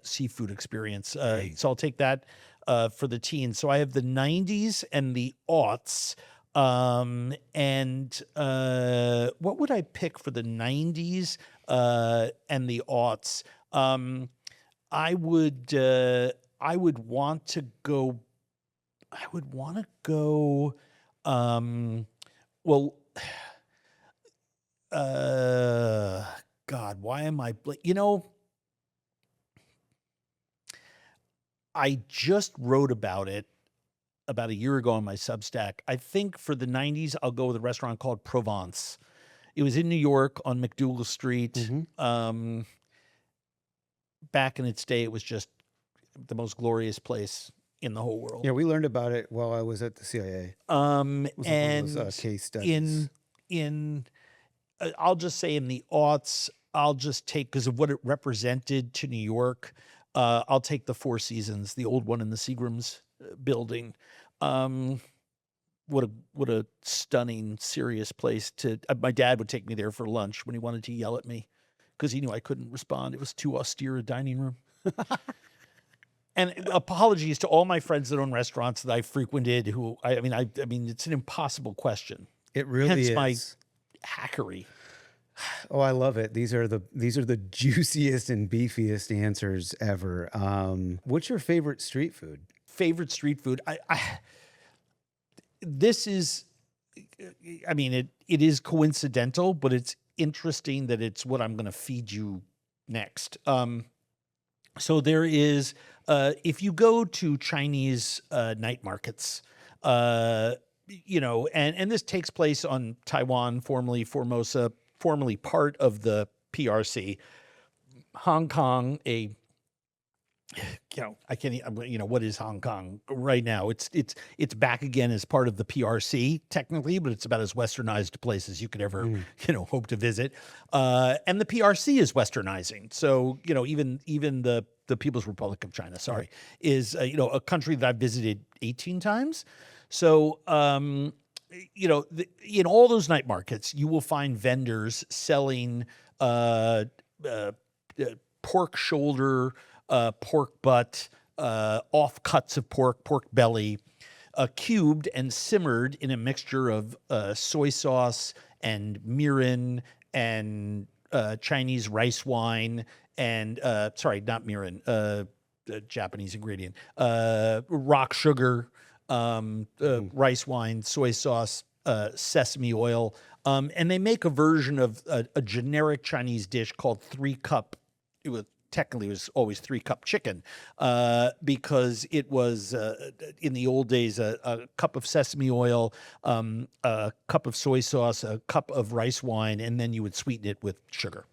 seafood experience. So I'll take that for the teens. So I have the 90s and the aughts. And what would I pick for the 90s and the aughts? I would want to go. I would want to go. Well, God, why am I? I just wrote about it about a year ago on my Substack. I think for the 90s, I'll go with a restaurant called Provence. It was in New York on McDougal Street. Back in its day, it was just the most glorious place in the whole world. Yeah, we learned about it while I was at the CIA. It was one of those, case studies. I'll just say in the aughts, I'll just take, because of what it represented to New York, I'll take the Four Seasons, the old one in the Seagram's building. What a stunning, serious place to. My dad would take me there for lunch when he wanted to yell at me because he knew I couldn't respond. It was too austere a dining room. And apologies to all my friends that own restaurants that I frequented. Who I mean, it's an impossible question. It really Hence is. My hackery. Oh, I love it. These are the juiciest and beefiest answers ever. What's your favorite street food? Favorite street food? This is, I mean, it is coincidental, but it's interesting that it's what I'm going to feed you next. So there is, if you go to Chinese night markets, and this takes place on Taiwan, formerly Formosa, formerly part of the PRC, Hong Kong, I can't, what is Hong Kong right now? It's back again as part of the PRC technically, but it's about as westernized a place as you could ever, hope to visit. And the PRC is westernizing. So, even the People's Republic of China, is, a country that I've visited 18 times. So, in all those night markets, you will find vendors selling pork shoulder, pork butt, offcuts of pork belly, cubed and simmered in a mixture of soy sauce and mirin and Chinese rice wine and, not mirin, Japanese ingredient, rock sugar, rice wine, soy sauce, sesame oil. And they make a version of a generic Chinese dish called 3-cup. Technically, it was always 3-cup chicken because it was, in the old days, a cup of sesame oil, a cup of soy sauce, a cup of rice wine, and then you would sweeten it with sugar.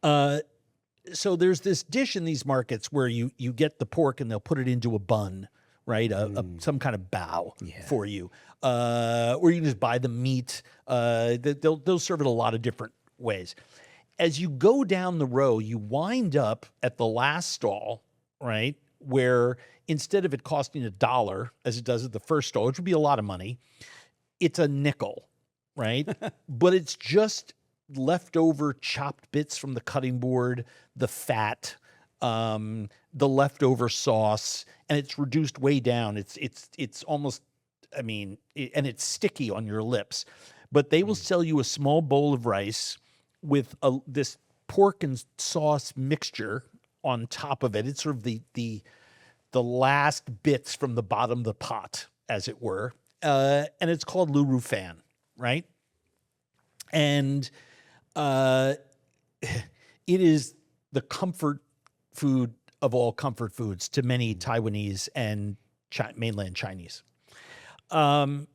So there's this dish in these markets where you get the pork and they'll put it into a bun, right? Some kind of bao for you. Or you can just buy the meat. They'll serve it a lot of different ways. As you go down the row, you wind up at the last stall, right? Where instead of it costing $1, as it does at the first stall, which would be a lot of money, it's a nickel, right? But it's just leftover chopped bits from the cutting board, the fat, the leftover sauce, and it's reduced way down. It's almost, and it's sticky on your lips. But they will sell you a small bowl of rice with this pork and sauce mixture on top of it. It's sort of the last bits from the bottom of the pot, as it were. And it's called Lu Ru Fan, right? And it is the comfort food of all comfort foods to many Taiwanese and mainland Chinese. And,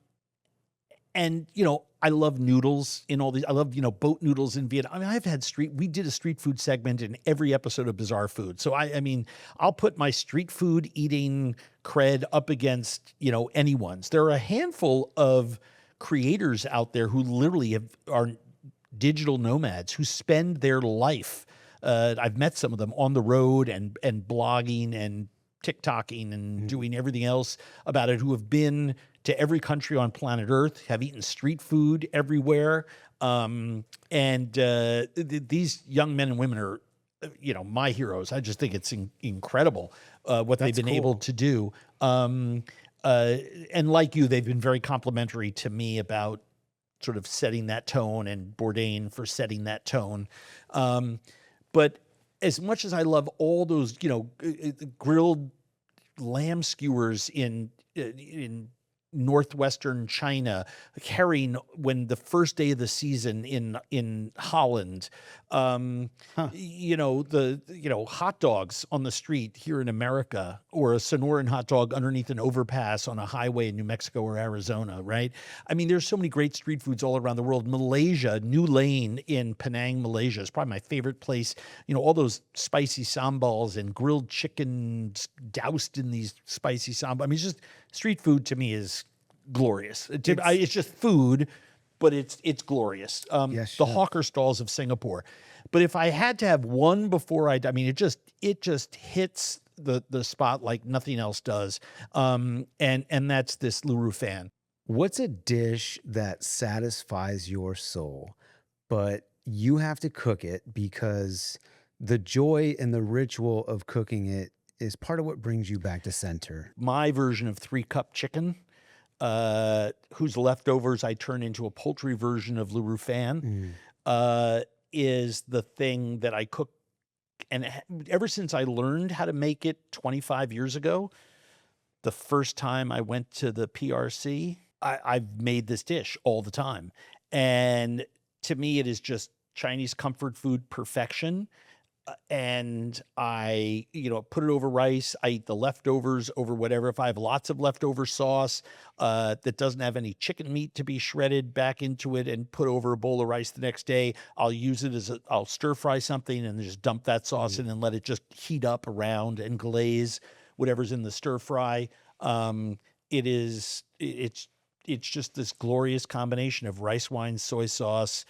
I love noodles in all these. I love, boat noodles in Vietnam. I've had we did a street food segment in every episode of Bizarre Food. So I'll put my street food eating cred up against, anyone's. There are a handful of creators out there who literally are digital nomads who spend their life. I've met some of them on the road and blogging and TikToking and doing everything else about it, who have been to every country on planet Earth, have eaten street food everywhere. These young men and women are, my heroes. I just think it's incredible what they've been able to do. And like you, they've been very complimentary to me about sort of setting that tone, and Bourdain for setting that tone. But as much as I love all those, grilled lamb skewers in northwestern China, herring when the first day of the season in Holland, hot dogs on the street here in America, or a Sonoran hot dog underneath an overpass on a highway in New Mexico or Arizona, right? I mean, there's so many great street foods all around the world. Malaysia, New Lane in Penang, Malaysia is probably my favorite place. All those spicy sambals and grilled chicken doused in these spicy sambal. I mean, it's just street food to me is glorious. It's just food, but it's glorious. Yes, the sure. hawker stalls of Singapore. But if I had to have one before I mean, it just hits the spot like nothing else does. And that's this lu ru fan. What's a dish that satisfies your soul, but you have to cook it because the joy and the ritual of cooking it is part of what brings you back to center? My version of 3-cup chicken, whose leftovers I turn into a poultry version of lu ru fan, is the thing that I cook. And ever since I learned how to make it 25 years ago, the first time I went to the PRC, I've made this dish all the time. And to me, it is just Chinese comfort food perfection. And I, put it over rice. I eat the leftovers over whatever. If I have lots of leftover sauce that doesn't have any chicken meat to be shredded back into it and put over a bowl of rice the next day, I'll use it I'll stir fry something and just dump that sauce in and let it just heat up around and glaze whatever's in the stir fry. It's just this glorious combination of rice wine, soy sauce,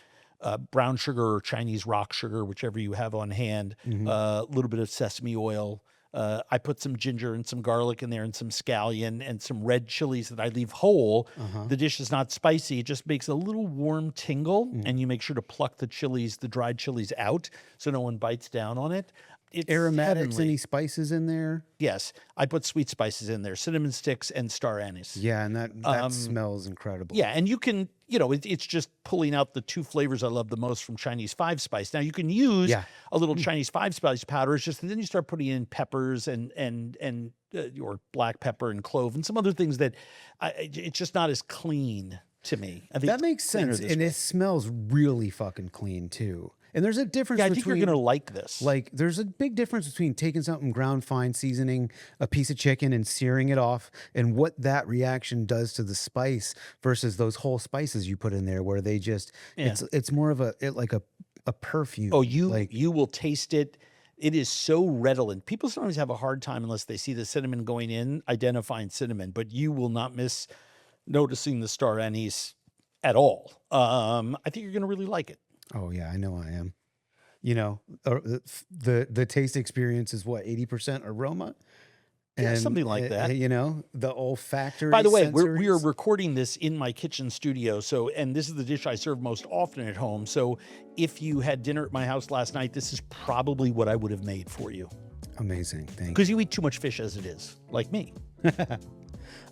brown sugar or Chinese rock sugar, whichever you have on hand, a little bit of sesame oil. I put some ginger and some garlic in there and some scallion and some red chilies that I leave whole. The dish is not spicy. It just makes a little warm tingle, and you make sure to pluck the dried chilies out so no one bites down on it. It's Aromatics, heavenly. any spices in there? Yes, I put sweet spices in there, cinnamon sticks and star anise. Yeah, and that smells incredible. Yeah, and you can, it's just pulling out the two flavors I love the most from Chinese 5-spice. Now you can use a little Chinese 5-spice powder. It's just then you start putting in peppers and or black pepper and clove and some other things that it's just not as clean to me. I think that makes sense, and it smells really fucking clean too. And there's a difference I think you're going to like this. Like, there's a big difference between taking something ground fine, seasoning a piece of chicken and searing it off, and what that reaction does to the spice versus those whole spices you put in there where they just, it's more of a perfume. Oh, you will taste it. It is so redolent. People sometimes have a hard time unless they see the cinnamon going in, identifying cinnamon, but you will not miss noticing the star anise at all. I think you're going to really like it. Oh yeah, I know I am. The taste experience is what, 80% aroma? Yeah, something like that. The olfactory. By the way, sensories. we are recording this in my kitchen studio. And this is the dish I serve most often at home. So if you had dinner at my house last night, this is probably what I would have made for you. Amazing, thank you. Because you eat too much fish as it is, like me.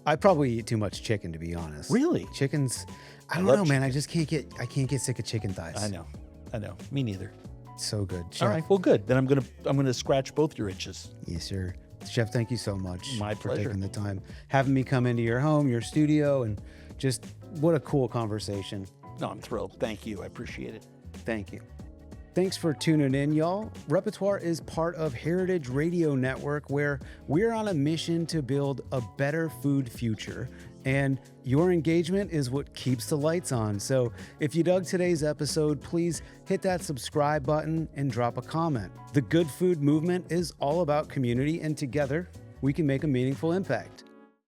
I probably eat too much chicken, to be honest. Really? Chickens, I don't know, man. I just can't get sick of chicken thighs. I know. Me neither. So good. Chef. All right, well, good. Then I'm gonna scratch both your itches. Yes, sir. Chef, thank you so much. My for pleasure. taking the time, having me come into your home, your studio, and just what a cool conversation. No, I'm thrilled. Thank you. I appreciate it. Thank you. Thanks for tuning in, y'all. Repertoire is part of Heritage Radio Network, where we're on a mission to build a better food future. And your engagement is what keeps the lights on. So if you dug today's episode, please hit that subscribe button and drop a comment. The Good Food Movement is all about community, and together we can make a meaningful impact.